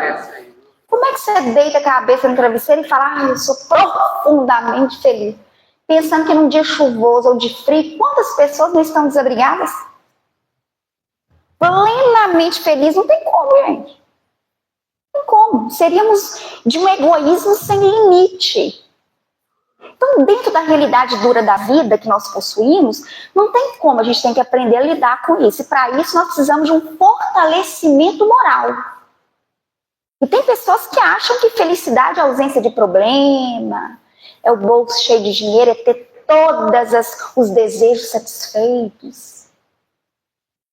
Como é que você deita a cabeça no travesseiro e fala, eu sou profundamente feliz? Pensando que num dia chuvoso ou de frio, quantas pessoas não estão desabrigadas? Plenamente feliz, não tem como, gente. Não tem como. Seríamos de um egoísmo sem limite. Então Então, dentro da realidade dura da vida que nós possuímos, não tem como, a gente tem que aprender a lidar com isso. E para isso nós precisamos de um fortalecimento moral. E tem pessoas que acham que felicidade é ausência de problema, é o bolso cheio de dinheiro, é ter todos os desejos satisfeitos.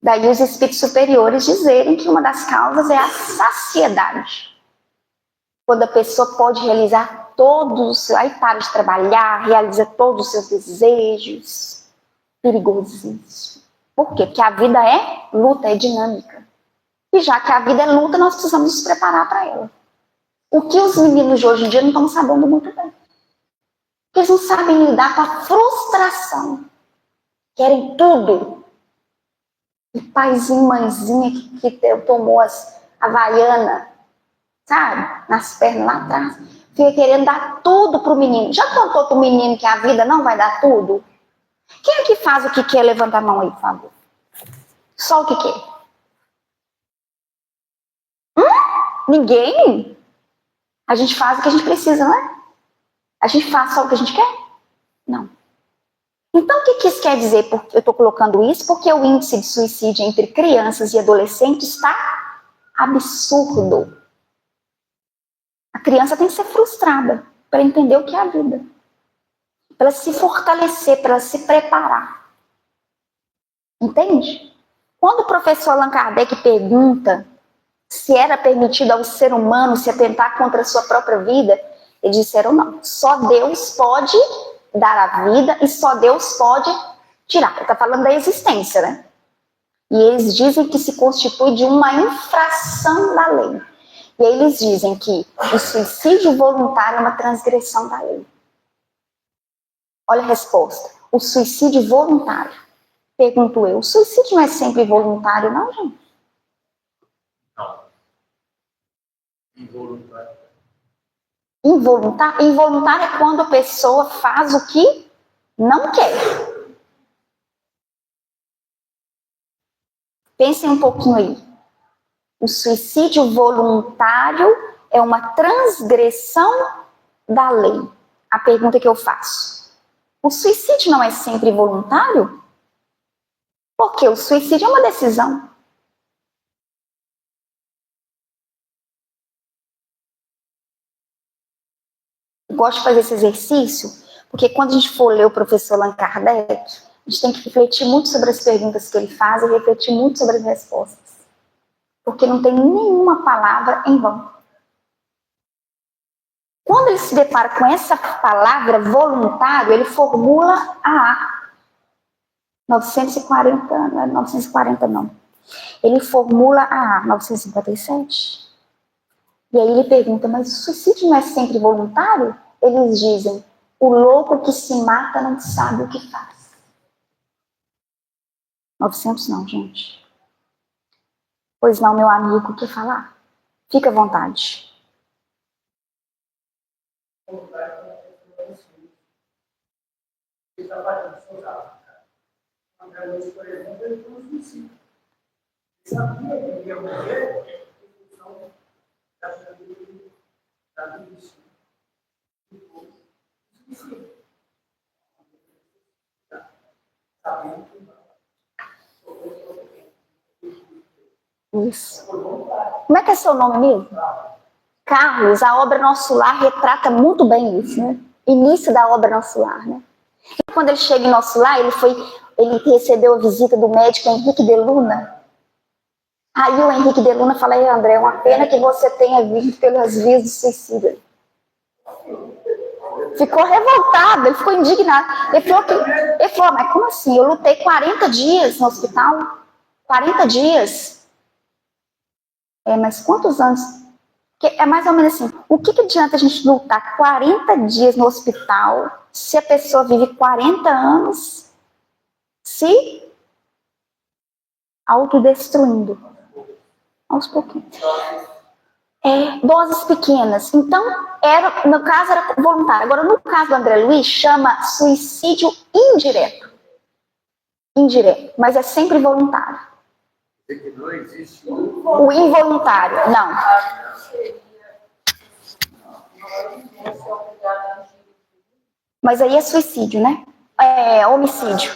Daí os espíritos superiores dizerem que uma das causas é a saciedade. Quando a pessoa pode realizar todos, aí para de trabalhar, realiza todos os seus desejos. Perigosíssimo. Por quê? Porque a vida é luta, é dinâmica. E já que a vida é luta, nós precisamos nos preparar para ela. O que os meninos de hoje em dia não estão sabendo muito bem. Eles não sabem lidar com a frustração. Querem tudo. E paizinho, mãezinha que tomou a Havaiana, sabe? Nas pernas lá atrás. Fica querendo dar tudo pro menino. Já contou pro menino que a vida não vai dar tudo? Quem é que faz o que quer? Levanta a mão aí, por favor. Só o que quer. Ninguém? A gente faz o que a gente precisa, não é? A gente faz só o que a gente quer? Não. Então, o que isso quer dizer? Eu estou colocando isso porque o índice de suicídio entre crianças e adolescentes está absurdo. A criança tem que ser frustrada para entender o que é a vida. Para se fortalecer, para se preparar. Entende? Quando o professor Allan Kardec pergunta se era permitido ao ser humano se atentar contra a sua própria vida, eles disseram não. Só Deus pode dar a vida e só Deus pode tirar. Ele está falando da existência, né? E eles dizem que se constitui de uma infração da lei. E aí eles dizem que o suicídio voluntário é uma transgressão da lei. Olha a resposta. O suicídio voluntário. Pergunto eu, o suicídio não é sempre voluntário, não, gente? Não. Involuntário. Involuntário? Involuntário é quando a pessoa faz o que não quer. Pensem um pouquinho aí. O suicídio voluntário é uma transgressão da lei. A pergunta que eu faço. O suicídio não é sempre voluntário? Porque o suicídio é uma decisão. Eu gosto de fazer esse exercício, porque quando a gente for ler o professor Allan Kardec, a gente tem que refletir muito sobre as perguntas que ele faz e refletir muito sobre as respostas. Porque não tem nenhuma palavra em vão. Quando ele se depara com essa palavra voluntário, ele formula a 940 não. Ele formula a 957. E aí ele pergunta, mas o suicídio não é sempre voluntário? Eles dizem, o louco que se mata não sabe o que faz. 900 não, gente. Pois não, meu amigo, quer falar? Fica à vontade. Por exemplo, ele foi um suicídio. Ele sabia que ele ia morrer em função da vida do suicídio. Isso. Como é que é seu nome mesmo? Carlos. A obra Nosso Lar retrata muito bem isso, né? Início da obra Nosso Lar, né? E quando ele chega em Nosso Lar, ele recebeu a visita do médico Henrique de Luna. Aí o Henrique de Luna fala, André, é uma pena que você tenha vindo pelas vias do suicídio. Ficou revoltado, ele ficou indignado. Ele falou, mas como assim? Eu lutei 40 dias no hospital? 40 dias? Mas quantos anos? Porque é mais ou menos assim, o que adianta a gente lutar 40 dias no hospital se a pessoa vive 40 anos se autodestruindo? Aos pouquinhos. Doses pequenas. Então, no caso era voluntário. Agora, no caso do André Luiz, chama suicídio indireto. Indireto, mas é sempre voluntário. Não existe o involuntário, não. Mas aí é suicídio, né? É homicídio.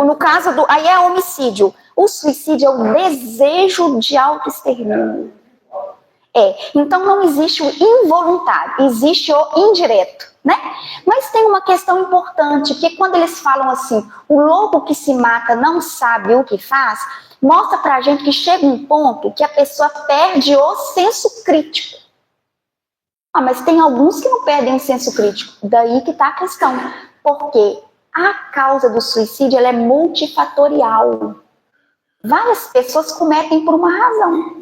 No caso aí é homicídio. O suicídio é o desejo de autoextermínio. Então não existe o involuntário, existe o indireto, né? Mas tem uma questão importante, que quando eles falam assim, o louco que se mata não sabe o que faz, mostra pra gente que chega um ponto que a pessoa perde o senso crítico. Mas tem alguns que não perdem o senso crítico, daí que tá a questão, porque a causa do suicídio ela é multifatorial. Várias pessoas cometem por uma razão.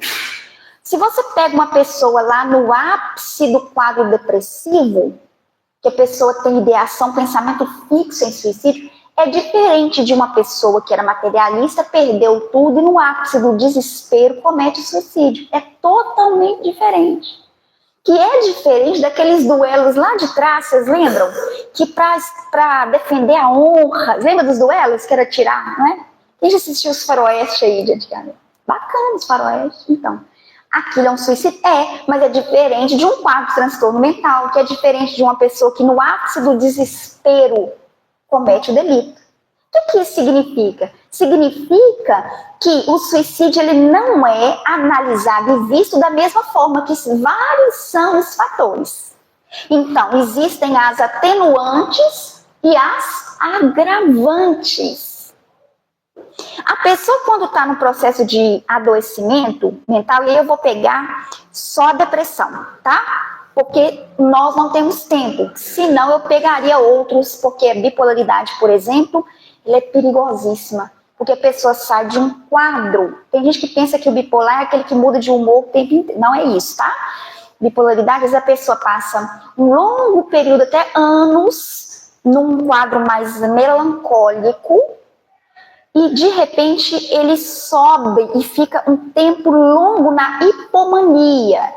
Se você pega uma pessoa lá no ápice do quadro depressivo, que a pessoa tem ideação, pensamento fixo em suicídio, é diferente de uma pessoa que era materialista, perdeu tudo e no ápice do desespero comete suicídio. É totalmente diferente. Que é diferente daqueles duelos lá de trás, vocês lembram? Que para defender a honra, lembra dos duelos que era tirar, não é? Quem já assistiu os faroeste aí de antigamente? Bacana os faroeste, então. Aquilo é um suicídio? Mas é diferente de um quadro de transtorno mental, que é diferente de uma pessoa que no ápice do desespero comete o delito. O que isso significa? Significa que o suicídio ele não é analisado e visto da mesma forma, que vários são os fatores. Então, existem as atenuantes e as agravantes. A pessoa, quando está no processo de adoecimento mental, e aí eu vou pegar só a depressão, tá? Porque nós não temos tempo, senão eu pegaria outros, porque a bipolaridade, por exemplo, ela é perigosíssima, porque a pessoa sai de um quadro. Tem gente que pensa que o bipolar é aquele que muda de humor o tempo inteiro. Não é isso, tá? Bipolaridade, às vezes a pessoa passa um longo período, até anos, num quadro mais melancólico, e de repente ele sobe e fica um tempo longo na hipomania,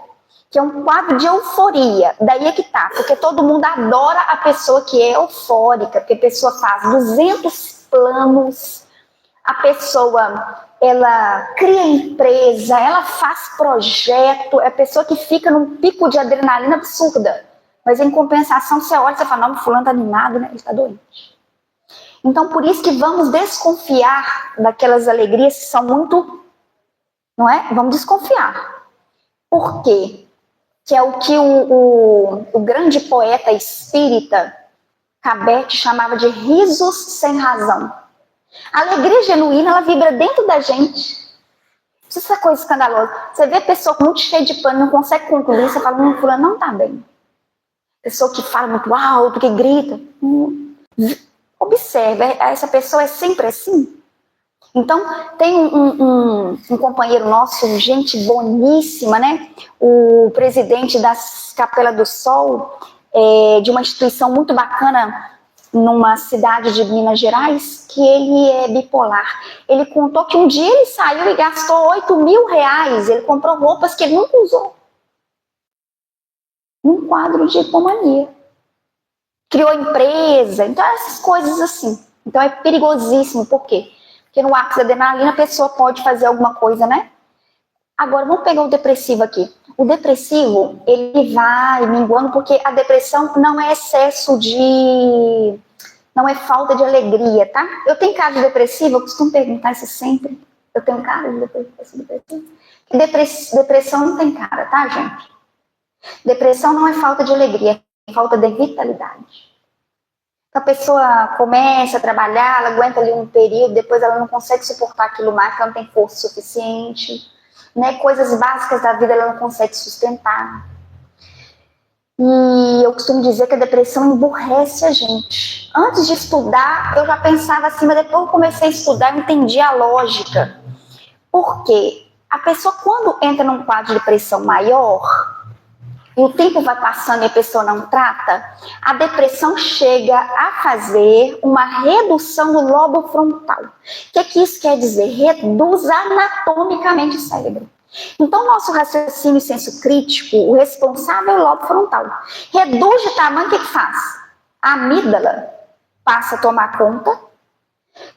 que é um quadro de euforia. Daí é que tá, porque todo mundo adora a pessoa que é eufórica, porque a pessoa faz 200 planos, a pessoa, ela cria empresa, ela faz projeto, é a pessoa que fica num pico de adrenalina absurda. Mas em compensação, você olha e fala, não, o fulano tá animado, né? Ele tá doente. Então, por isso que vamos desconfiar daquelas alegrias que são muito, não é? Vamos desconfiar. Por quê? Que é o que o grande poeta espírita Cabete chamava de risos sem razão. A alegria genuína, ela vibra dentro da gente. Isso é coisa escandalosa. Você vê a pessoa muito cheia de pano, não consegue concluir, você fala, fulano não tá bem. Pessoa que fala muito alto, que grita. Observe, essa pessoa é sempre assim. Então, tem um companheiro nosso, gente boníssima, né? O presidente das Capela do Sol, de uma instituição muito bacana, numa cidade de Minas Gerais, que ele é bipolar. Ele contou que um dia ele saiu e gastou R$8.000. Ele comprou roupas que ele nunca usou. Um quadro de hipomania. Criou empresa, então essas coisas assim. Então é perigosíssimo, por quê? Porque no ápice da adrenalina a pessoa pode fazer alguma coisa, né? Agora vamos pegar o depressivo aqui. O depressivo, ele vai minguando, porque a depressão não é excesso de... não é falta de alegria, tá? Eu tenho cara de depressivo, eu costumo perguntar isso sempre. Eu tenho cara de depressivo. Depressão não tem cara, tá, gente? Depressão não é falta de alegria, é falta de vitalidade. A pessoa começa a trabalhar, ela aguenta ali um período, depois ela não consegue suportar aquilo mais, porque ela não tem força suficiente, né? Coisas básicas da vida ela não consegue sustentar. E eu costumo dizer que a depressão emburrece a gente. Antes de estudar, eu já pensava assim, mas depois eu comecei a estudar, eu entendi a lógica. Por quê? A pessoa, quando entra num quadro de depressão maior, e o tempo vai passando e a pessoa não trata, a depressão chega a fazer uma redução do lobo frontal. O que isso quer dizer? Reduz anatomicamente o cérebro. Então, nosso raciocínio e senso crítico, o responsável é o lobo frontal. Reduz de tamanho, o que faz? A amígdala passa a tomar conta,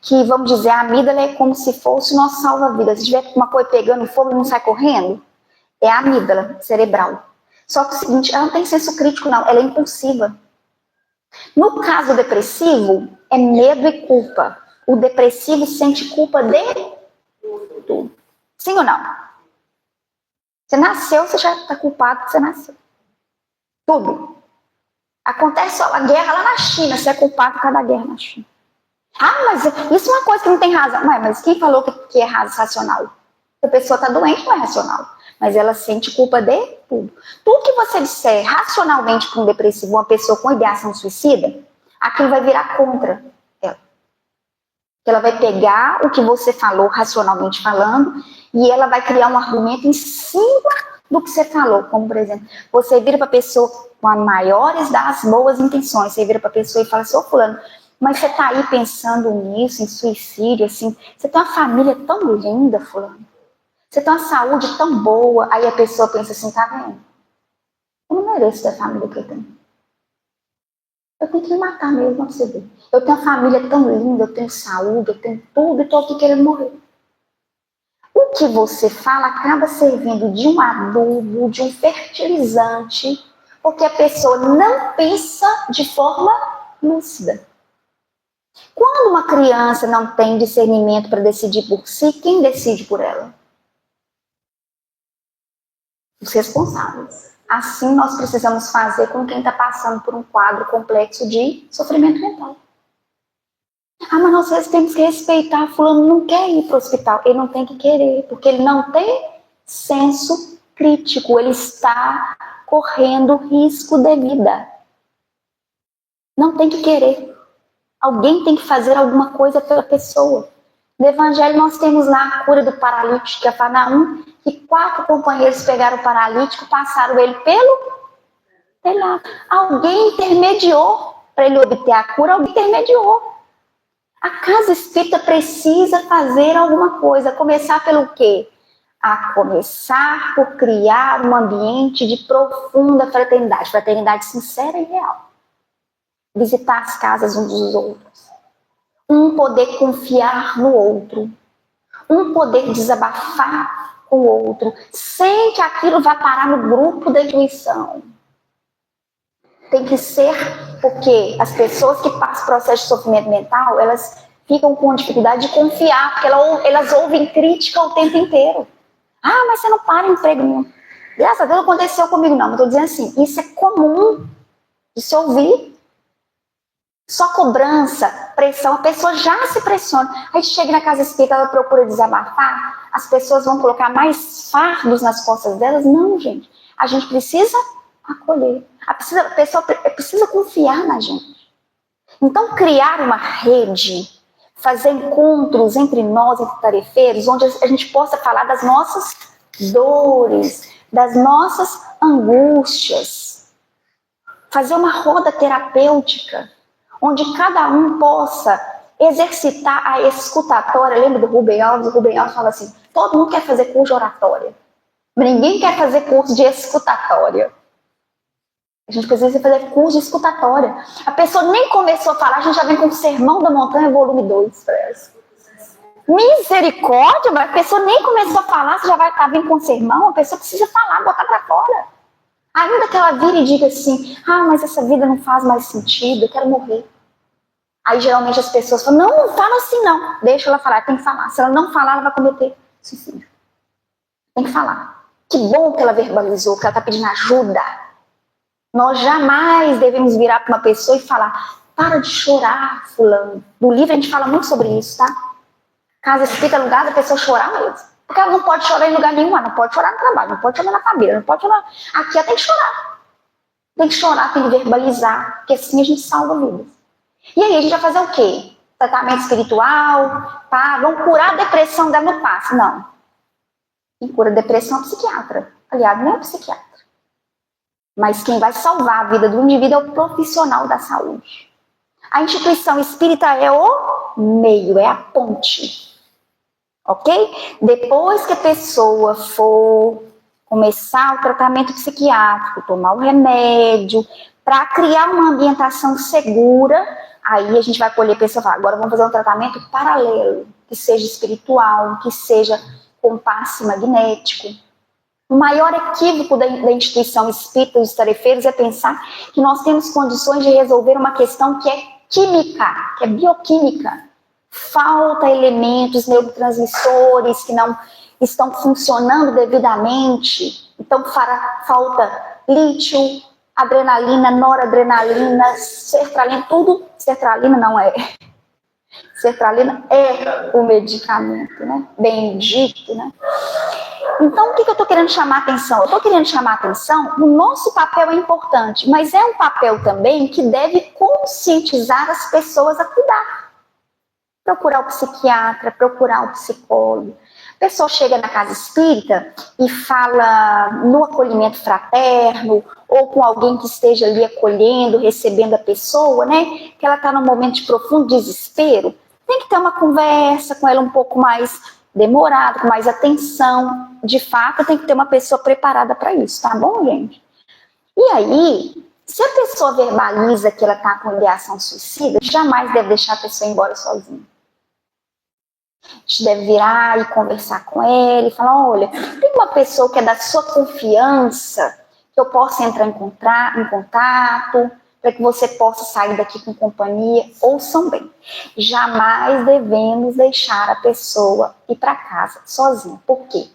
que, vamos dizer, a amígdala é como se fosse o nosso salva-vidas. Se tiver uma coisa pegando fogo e não sai correndo, é a amígdala cerebral. Só que é o seguinte, ela não tem senso crítico não, ela é impulsiva. No caso depressivo, é medo e culpa. O depressivo sente culpa de tudo. Sim ou não? Você nasceu, você já está culpado que você nasceu. Tudo. Acontece só a guerra lá na China, você é culpado por causa da guerra na China. Ah, mas isso é uma coisa que não tem razão. Mas quem falou que é racional? A pessoa está doente, não é racional. Mas ela sente culpa de tudo. Tudo que você disser racionalmente para um depressivo, uma pessoa com ideação suicida, aquilo vai virar contra ela. Ela vai pegar o que você falou racionalmente falando e ela vai criar um argumento em cima do que você falou. Como, por exemplo, você vira para a pessoa com as maiores das boas intenções. Você vira para a pessoa e fala assim, ô fulano, mas você está aí pensando nisso, em suicídio, assim. Você tem uma família tão linda, fulano. Você tem uma saúde tão boa. Aí a pessoa pensa assim, tá vendo? Eu não mereço da família que eu tenho. Eu tenho que me matar mesmo pra você ver. Eu tenho uma família tão linda, eu tenho saúde, eu tenho tudo e tô aqui querendo morrer. O que você fala acaba servindo de um adubo, de um fertilizante, porque a pessoa não pensa de forma lúcida. Quando uma criança não tem discernimento para decidir por si, quem decide por ela? Os responsáveis. Assim nós precisamos fazer com quem está passando por um quadro complexo de sofrimento mental. Ah, mas nós às vezes temos que respeitar, fulano não quer ir para o hospital. Ele não tem que querer, porque ele não tem senso crítico. Ele está correndo risco de vida. Não tem que querer. Alguém tem que fazer alguma coisa pela pessoa. No Evangelho nós temos lá a cura do paralítico, que é Cafarnaum, que 4 companheiros pegaram o paralítico, passaram ele pelo telhado. Alguém intermediou para ele obter a cura, alguém intermediou. A casa espírita precisa fazer alguma coisa. Começar pelo quê? A começar por criar um ambiente de profunda fraternidade. Fraternidade sincera e real. Visitar as casas uns dos outros. Um poder confiar no outro. Um poder desabafar com o outro. Sem que aquilo vá parar no grupo da intuição. Tem que ser porque as pessoas que passam processo de sofrimento mental, elas ficam com dificuldade de confiar, porque elas ouvem crítica o tempo inteiro. Ah, mas você não para em emprego nenhum. Graças a Deus não aconteceu comigo não, mas estou dizendo assim, isso é comum de se ouvir. Só cobrança, pressão, a pessoa já se pressiona. Aí chega na casa espírita, ela procura desabafar, as pessoas vão colocar mais fardos nas costas delas. Não, gente, a gente precisa acolher. A pessoa precisa confiar na gente. Então, criar uma rede, fazer encontros entre nós, entre tarefeiros, onde a gente possa falar das nossas dores, das nossas angústias. Fazer uma roda terapêutica, onde cada um possa exercitar a escutatória. Lembra do Rubem Alves? O Rubem Alves fala assim, todo mundo quer fazer curso de oratória, mas ninguém quer fazer curso de escutatória. A gente precisa fazer curso de escutatória. A pessoa nem começou a falar, a gente já vem com o Sermão da Montanha, volume 2 para ela. Misericórdia, mas a pessoa nem começou a falar, você já vai estar vindo com o sermão, a pessoa precisa falar, botar para fora. Ainda que ela vire e diga assim, ah, mas essa vida não faz mais sentido, eu quero morrer. Aí geralmente as pessoas falam, não fala assim não, deixa ela falar, tem que falar. Se ela não falar, ela vai cometer suicídio. Tem que falar. Que bom que ela verbalizou, que ela está pedindo ajuda. Nós jamais devemos virar para uma pessoa e falar, para de chorar, fulano. No livro a gente fala muito sobre isso, tá? Casa espírita é lugar da pessoa chorar mesmo. Porque ela não pode chorar em lugar nenhum, ela não pode chorar no trabalho, não pode chorar na família, não pode chorar. Aqui ela tem que chorar. Tem que chorar, tem que verbalizar, porque assim a gente salva vidas. E aí a gente vai fazer o quê? Tratamento espiritual, tá? Vamos curar a depressão dela no passe. Não. Quem cura a depressão é o psiquiatra. Aliás, não é o psiquiatra. Mas quem vai salvar a vida do indivíduo é o profissional da saúde. A instituição espírita é o meio, é a ponte. Ok? Depois que a pessoa for começar o tratamento psiquiátrico, tomar o remédio, para criar uma ambientação segura, aí a gente vai colher a pessoa e falar, agora vamos fazer um tratamento paralelo, que seja espiritual, que seja com passe magnético. O maior equívoco da instituição espírita dos tarefeiros é pensar que nós temos condições de resolver uma questão que é química, que é bioquímica. Falta elementos neurotransmissores que não estão funcionando devidamente. Então, falta lítio, adrenalina, noradrenalina, sertralina, tudo. Sertralina não é. Sertralina é o medicamento, né? Bendito, né? Então, o que eu estou querendo chamar a atenção? Eu estou querendo chamar a atenção, o nosso papel é importante, mas é um papel também que deve conscientizar as pessoas a cuidar. Procurar o psiquiatra, procurar o psicólogo. A pessoa chega na casa espírita e fala no acolhimento fraterno, ou com alguém que esteja ali acolhendo, recebendo a pessoa, né? Que ela está num momento de profundo desespero. Tem que ter uma conversa com ela um pouco mais demorada, com mais atenção. De fato, tem que ter uma pessoa preparada para isso, tá bom, gente? E aí, se a pessoa verbaliza que ela está com ideação suicida, jamais deve deixar a pessoa ir embora sozinha. A gente deve virar e conversar com ele, falar, olha, tem uma pessoa que é da sua confiança, que eu possa entrar em contato, para que você possa sair daqui com companhia. Ouçam bem, jamais devemos deixar a pessoa ir para casa sozinha. Por quê?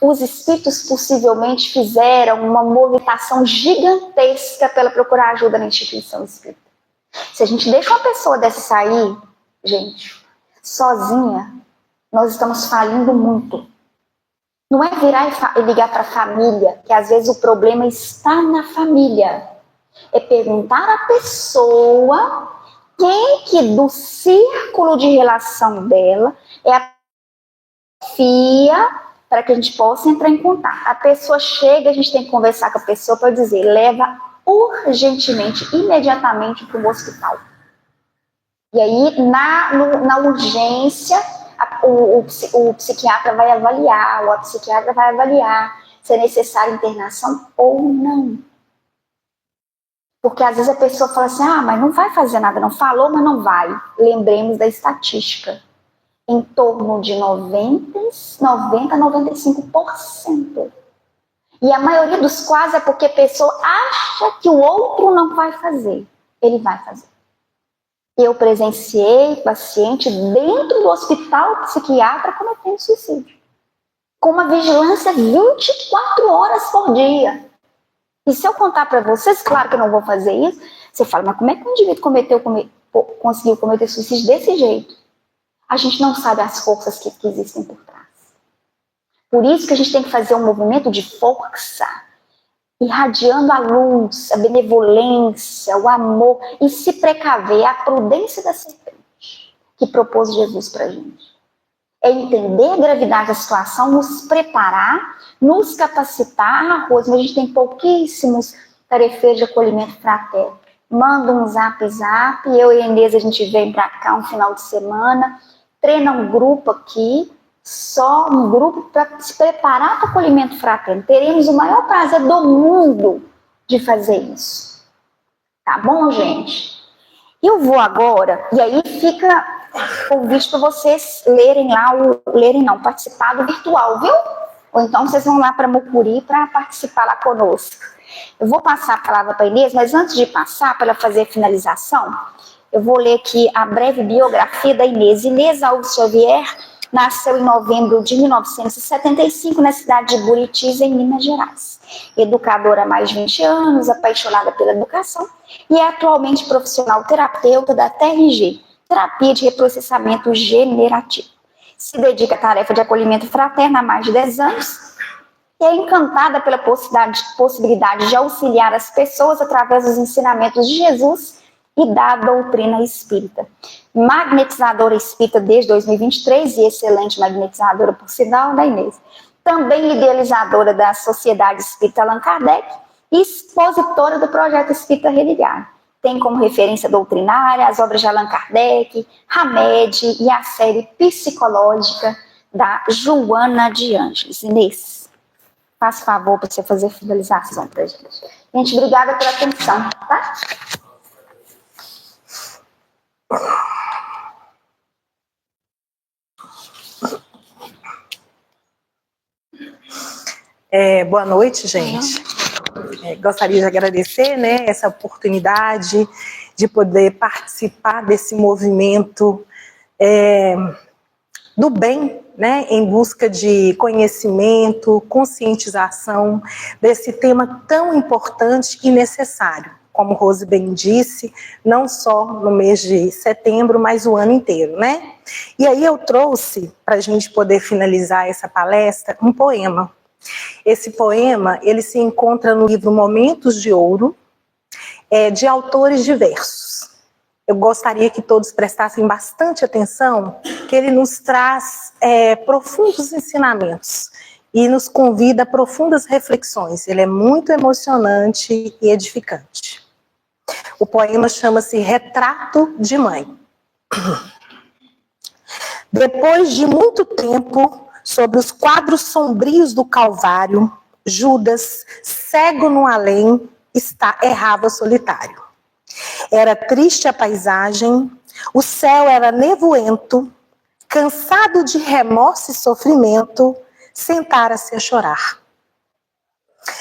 Os espíritos possivelmente fizeram uma movimentação gigantesca para procurar ajuda na instituição espírita. Se a gente deixa uma pessoa dessa sair, gente, sozinha, nós estamos falindo muito. Não é virar e ligar para a família, que às vezes o problema está na família. É perguntar à pessoa quem que do círculo de relação dela é a filha, para que a gente possa entrar em contato. A pessoa chega, a gente tem que conversar com a pessoa para dizer, leva urgentemente, imediatamente para o hospital. E aí, na urgência, o psiquiatra vai avaliar, ou a psiquiatra vai avaliar se é necessária internação ou não. Porque às vezes a pessoa fala assim, mas não vai fazer nada, não. Falou, mas não vai. Lembremos da estatística. Em torno de 90 a 95%. E a maioria dos quase é porque a pessoa acha que o outro não vai fazer. Ele vai fazer. Eu presenciei paciente dentro do hospital psiquiatra cometendo suicídio. Com uma vigilância 24 horas por dia. E se eu contar para vocês, claro que eu não vou fazer isso, você fala, mas como é que um indivíduo conseguiu cometer suicídio desse jeito? A gente não sabe as forças que existem por trás. Por isso que a gente tem que fazer um movimento de força, irradiando a luz, a benevolência, o amor, e se precaver, a prudência da serpente, que propôs Jesus para a gente. É entender a gravidade da situação, nos preparar, nos capacitar. Mas a gente tem pouquíssimos tarefeiros de acolhimento fraterno. Manda um zap, eu e a Inês, a gente vem para cá um final de semana, treina um grupo aqui, só um grupo para se preparar para o acolhimento fraterno. Teremos o maior prazer do mundo de fazer isso. Tá bom, gente? Eu vou agora, e aí fica convite para vocês lerem lá, participar do virtual, viu? Ou então vocês vão lá para Mucuri para participar lá conosco. Eu vou passar a palavra para a Inês, mas antes de passar, para ela fazer a finalização, eu vou ler aqui a breve biografia da Inês. Inês Alves Xavier nasceu em novembro de 1975 na cidade de Buritis, em Minas Gerais. Educadora há mais de 20 anos, apaixonada pela educação e é atualmente profissional terapeuta da TRG, Terapia de Reprocessamento Generativo. Se dedica à tarefa de acolhimento fraterno há mais de 10 anos e é encantada pela possibilidade de auxiliar as pessoas através dos ensinamentos de Jesus e da doutrina espírita. Magnetizadora espírita desde 2023 e excelente magnetizadora, por sinal, da Inês. Também idealizadora da Sociedade Espírita Allan Kardec e expositora do Projeto Espírita Religar. Tem como referência doutrinária as obras de Allan Kardec, Hamed e a série psicológica da Joana de Ângeles. Inês, faz favor para você fazer a finalização para a gente. Gente, obrigada pela atenção, tá? Boa noite, gente. Gostaria de agradecer, né, essa oportunidade de poder participar desse movimento do bem, né, em busca de conhecimento, conscientização desse tema tão importante e necessário, como Rose bem disse, não só no mês de setembro, mas o ano inteiro, né? E aí eu trouxe, para a gente poder finalizar essa palestra, um poema. Esse poema, ele se encontra no livro Momentos de Ouro, de autores diversos. Eu gostaria que todos prestassem bastante atenção, que ele nos traz profundos ensinamentos e nos convida a profundas reflexões. Ele é muito emocionante e edificante. O poema chama-se Retrato de Mãe. Depois de muito tempo, sobre os quadros sombrios do Calvário, Judas, cego no além, errava solitário. Era triste a paisagem, o céu era nevoento, cansado de remorso e sofrimento, sentara-se a chorar.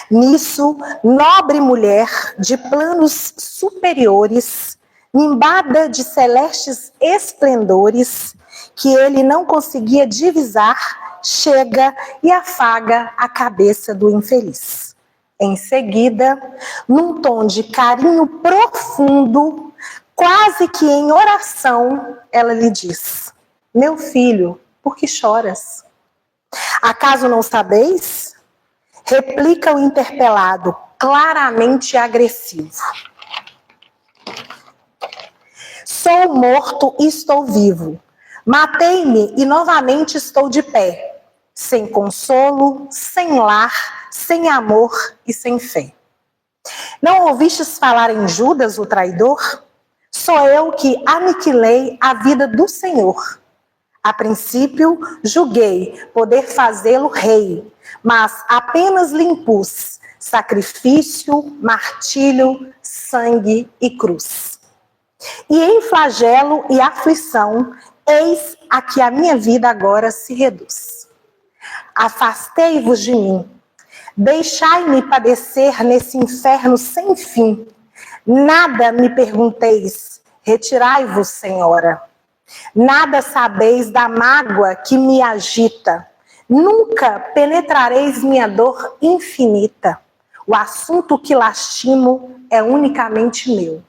Nisso, nobre mulher de planos superiores, nimbada de celestes esplendores, que ele não conseguia divisar, chega e afaga a cabeça do infeliz. Em seguida, num tom de carinho profundo, quase que em oração, ela lhe diz: meu filho, por que choras? Acaso não sabeis? Replica o interpelado, claramente agressivo. Sou morto e estou vivo. Matei-me e novamente estou de pé, sem consolo, sem lar, sem amor e sem fé. Não ouvistes falar em Judas, o traidor? Sou eu que aniquilei a vida do Senhor. A princípio, julguei poder fazê-lo rei, mas apenas lhe impus sacrifício, martírio, sangue e cruz. E em flagelo e aflição, eis a que a minha vida agora se reduz. Afastei-vos de mim, deixai-me padecer nesse inferno sem fim. Nada me pergunteis, retirai-vos, Senhora. Nada sabeis da mágoa que me agita. Nunca penetrareis minha dor infinita. O assunto que lastimo é unicamente meu.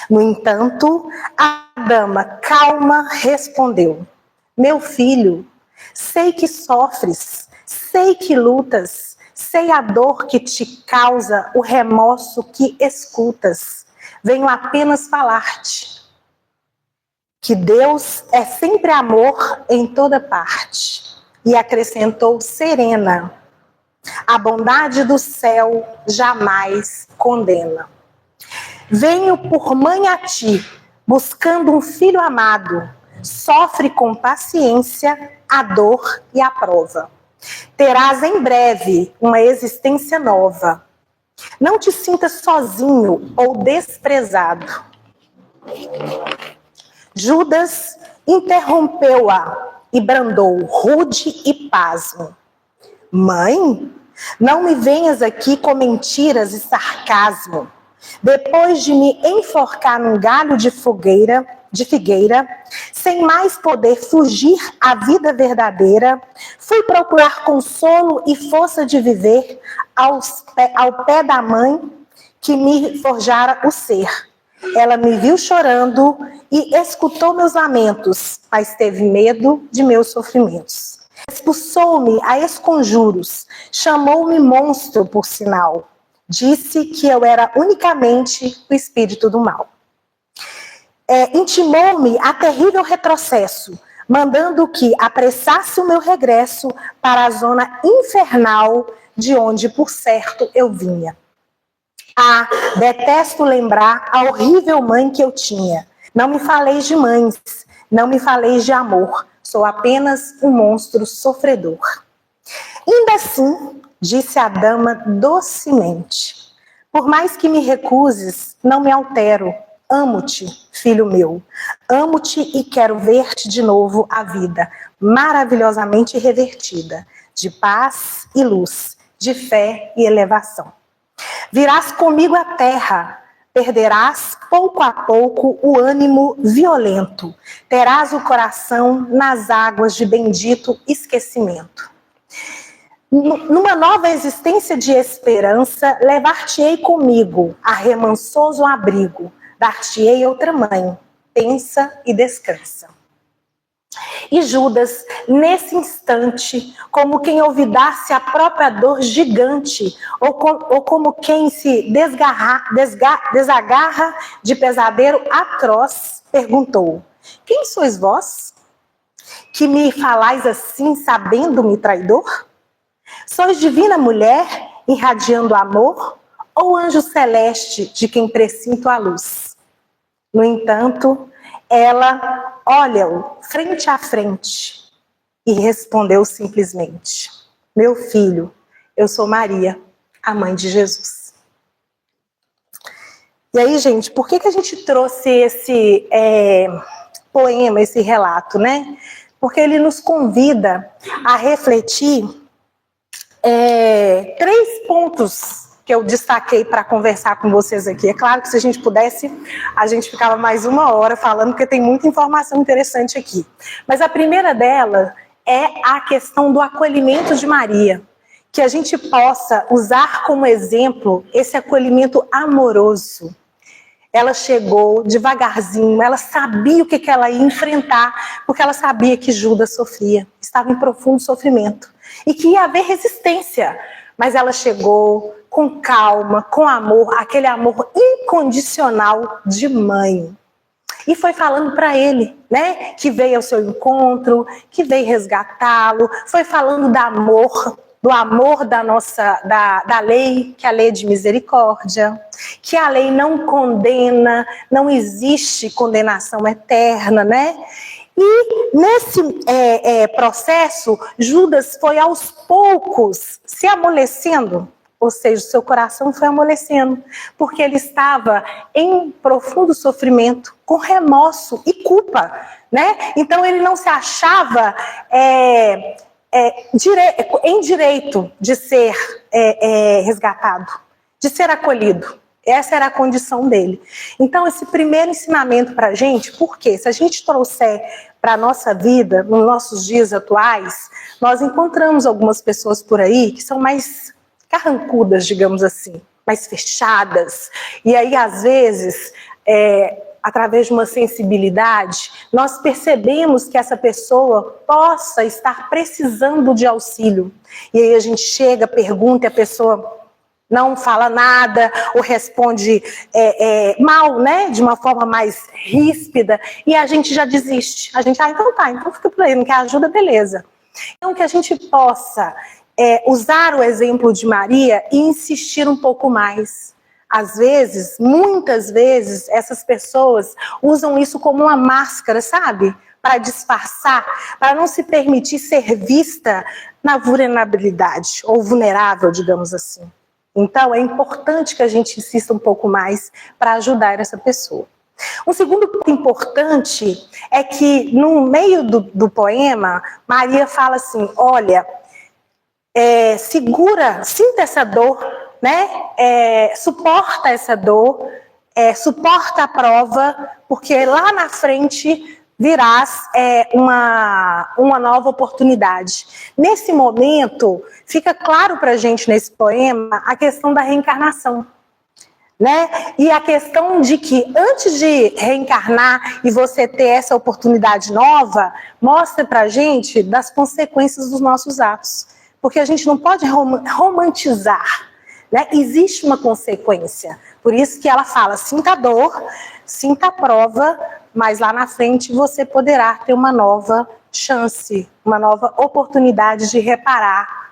No entanto, a dama calma respondeu: meu filho, sei que sofres, sei que lutas, sei a dor que te causa, o remorso que escutas. Venho apenas falar-te que Deus é sempre amor em toda parte. E acrescentou serena: a bondade do céu jamais condena. Venho por mãe a ti, buscando um filho amado. Sofre com paciência a dor e a prova. Terás em breve uma existência nova. Não te sintas sozinho ou desprezado. Judas interrompeu-a e brandou, rude e pasmo: mãe, não me venhas aqui com mentiras e sarcasmo. Depois de me enforcar num galho de figueira, sem mais poder fugir à vida verdadeira, fui procurar consolo e força de viver ao pé da mãe que me forjara o ser. Ela me viu chorando e escutou meus lamentos, mas teve medo de meus sofrimentos. Expulsou-me a esconjuros, chamou-me monstro por sinal. Disse que eu era unicamente o espírito do mal. Intimou-me a terrível retrocesso, mandando que apressasse o meu regresso para a zona infernal de onde, por certo, eu vinha. Ah, detesto lembrar a horrível mãe que eu tinha. Não me faleis de mães, não me faleis de amor. Sou apenas um monstro sofredor. Ainda assim, disse a dama docemente: por mais que me recuses, não me altero. Amo-te, filho meu. Amo-te e quero ver-te de novo a vida, maravilhosamente revertida, de paz e luz. de fé e elevação. Virás comigo à terra, perderás pouco a pouco o ânimo violento, terás o coração nas águas de bendito esquecimento. Numa nova existência de esperança, levar-te-ei comigo a remansoso abrigo, dar-te-ei outra mãe, pensa e descansa. E Judas, nesse instante, como quem olvidasse a própria dor gigante, ou como quem se desagarra de pesadelo atroz, perguntou: quem sois vós, que me falais assim, sabendo-me traidor? Sois divina mulher, irradiando amor, ou anjo celeste de quem presinto a luz? No entanto, ela olha-o frente a frente e respondeu simplesmente: meu filho, eu sou Maria, a mãe de Jesus. E aí, gente, por que a gente trouxe esse poema, esse relato, né? Porque ele nos convida a refletir 3 pontos que eu destaquei para conversar com vocês aqui. É claro que se a gente pudesse, a gente ficava mais 1 hora falando, porque tem muita informação interessante aqui. Mas a primeira dela é a questão do acolhimento de Maria. Que a gente possa usar como exemplo esse acolhimento amoroso. Ela chegou devagarzinho, ela sabia o que ela ia enfrentar, porque ela sabia que Judas sofria, estava em profundo sofrimento. E que ia haver resistência, mas ela chegou com calma, com amor, aquele amor incondicional de mãe. E foi falando para ele, né, que veio ao seu encontro, que veio resgatá-lo, foi falando do amor da lei, que é a lei de misericórdia, que a lei não condena, não existe condenação eterna, né? E nesse processo, Judas foi aos poucos se amolecendo, ou seja, o seu coração foi amolecendo, porque ele estava em profundo sofrimento, com remorso e culpa, né? Então ele não se achava em direito de ser resgatado, de ser acolhido. Essa era a condição dele. Então, esse primeiro ensinamento para a gente, porque se a gente trouxer para a nossa vida, nos nossos dias atuais, nós encontramos algumas pessoas por aí que são mais carrancudas, digamos assim, mais fechadas. E aí, às vezes, através de uma sensibilidade, nós percebemos que essa pessoa possa estar precisando de auxílio. E aí a gente chega, pergunta e a pessoa não fala nada, ou responde mal, né? De uma forma mais ríspida, e a gente já desiste. A gente, então fica por aí, não quer ajuda, beleza. Então que a gente possa usar o exemplo de Maria e insistir um pouco mais. Às vezes, muitas vezes, essas pessoas usam isso como uma máscara, sabe? Para disfarçar, para não se permitir ser vista na vulnerabilidade, ou vulnerável, digamos assim. Então, é importante que a gente insista um pouco mais para ajudar essa pessoa. Um segundo ponto importante é que, no meio do poema, Maria fala assim, olha, sinta essa dor, né? Suporta essa dor, suporta a prova, porque lá na frente virás uma nova oportunidade. Nesse momento, fica claro para a gente nesse poema a questão da reencarnação, né? E a questão de que antes de reencarnar e você ter essa oportunidade nova, mostra para a gente das consequências dos nossos atos. Porque a gente não pode romantizar, né? Existe uma consequência. Por isso que ela fala, sinta a dor, sinta a prova, mas lá na frente você poderá ter uma nova chance, uma nova oportunidade de reparar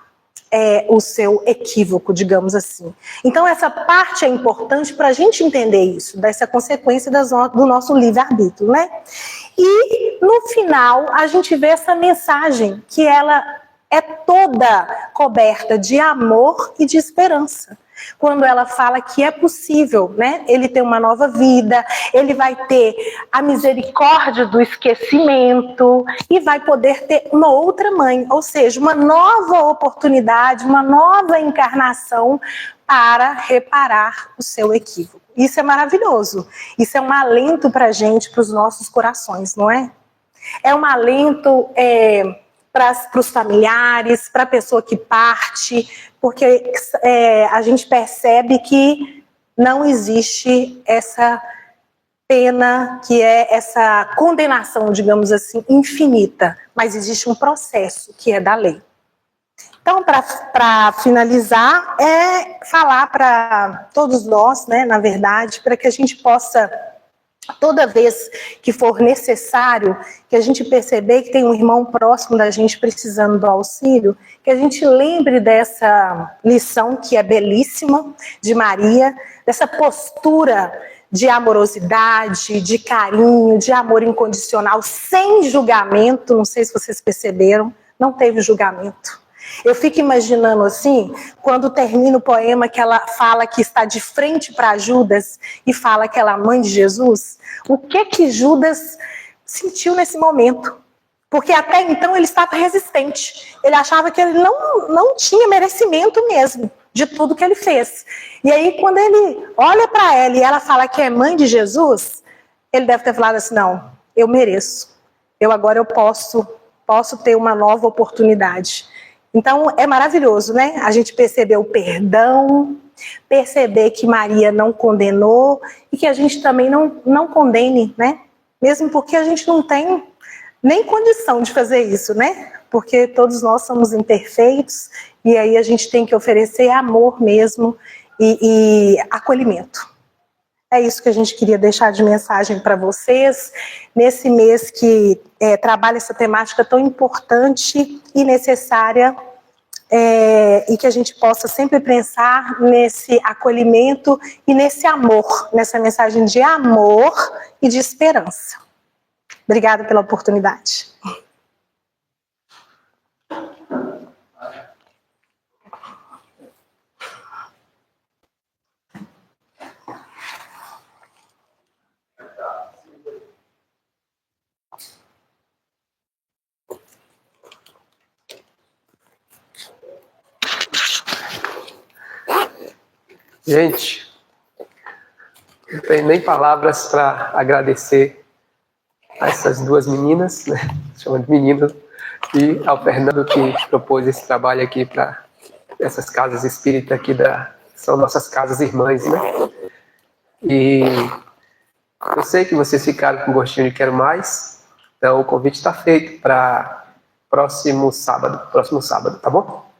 o seu equívoco, digamos assim. Então essa parte é importante para a gente entender isso, dessa consequência do nosso livre-arbítrio, né? E no final a gente vê essa mensagem, que ela é toda coberta de amor e de esperança. quando ela fala que é possível, né? Ele ter uma nova vida, ele vai ter a misericórdia do esquecimento e vai poder ter uma outra mãe, ou seja, uma nova oportunidade, uma nova encarnação para reparar o seu equívoco. Isso é maravilhoso. Isso é um alento para a gente, para os nossos corações, não é? É um alento para os familiares, para a pessoa que parte, porque a gente percebe que não existe essa pena, que é essa condenação, digamos assim, infinita, mas existe um processo que é da lei. Então, para finalizar, é falar para todos nós, né, na verdade, para que a gente possa, toda vez que for necessário, que a gente perceber que tem um irmão próximo da gente precisando do auxílio, que a gente lembre dessa lição que é belíssima de Maria, dessa postura de amorosidade, de carinho, de amor incondicional, sem julgamento. Não sei se vocês perceberam, não teve julgamento. Eu fico imaginando assim, quando termina o poema que ela fala que está de frente para Judas e fala que ela é a mãe de Jesus, o que Judas sentiu nesse momento? Porque até então ele estava resistente, ele achava que ele não tinha merecimento mesmo de tudo que ele fez. E aí quando ele olha para ela e ela fala que é mãe de Jesus, ele deve ter falado assim, não, eu mereço, agora eu posso ter uma nova oportunidade. Então, é maravilhoso, né? A gente perceber o perdão, perceber que Maria não condenou e que a gente também não condene, né? Mesmo porque a gente não tem nem condição de fazer isso, né? Porque todos nós somos imperfeitos e aí a gente tem que oferecer amor mesmo e acolhimento. É isso que a gente queria deixar de mensagem para vocês, nesse mês que trabalha essa temática tão importante e necessária, e que a gente possa sempre pensar nesse acolhimento e nesse amor, nessa mensagem de amor e de esperança. Obrigada pela oportunidade. Gente, não tenho nem palavras para agradecer a essas duas meninas, né? Chamando de menino, e ao Fernando que propôs esse trabalho aqui para essas casas espíritas aqui são nossas casas irmãs, né? E eu sei que vocês ficaram com gostinho de quero mais, então o convite está feito para próximo sábado, tá bom?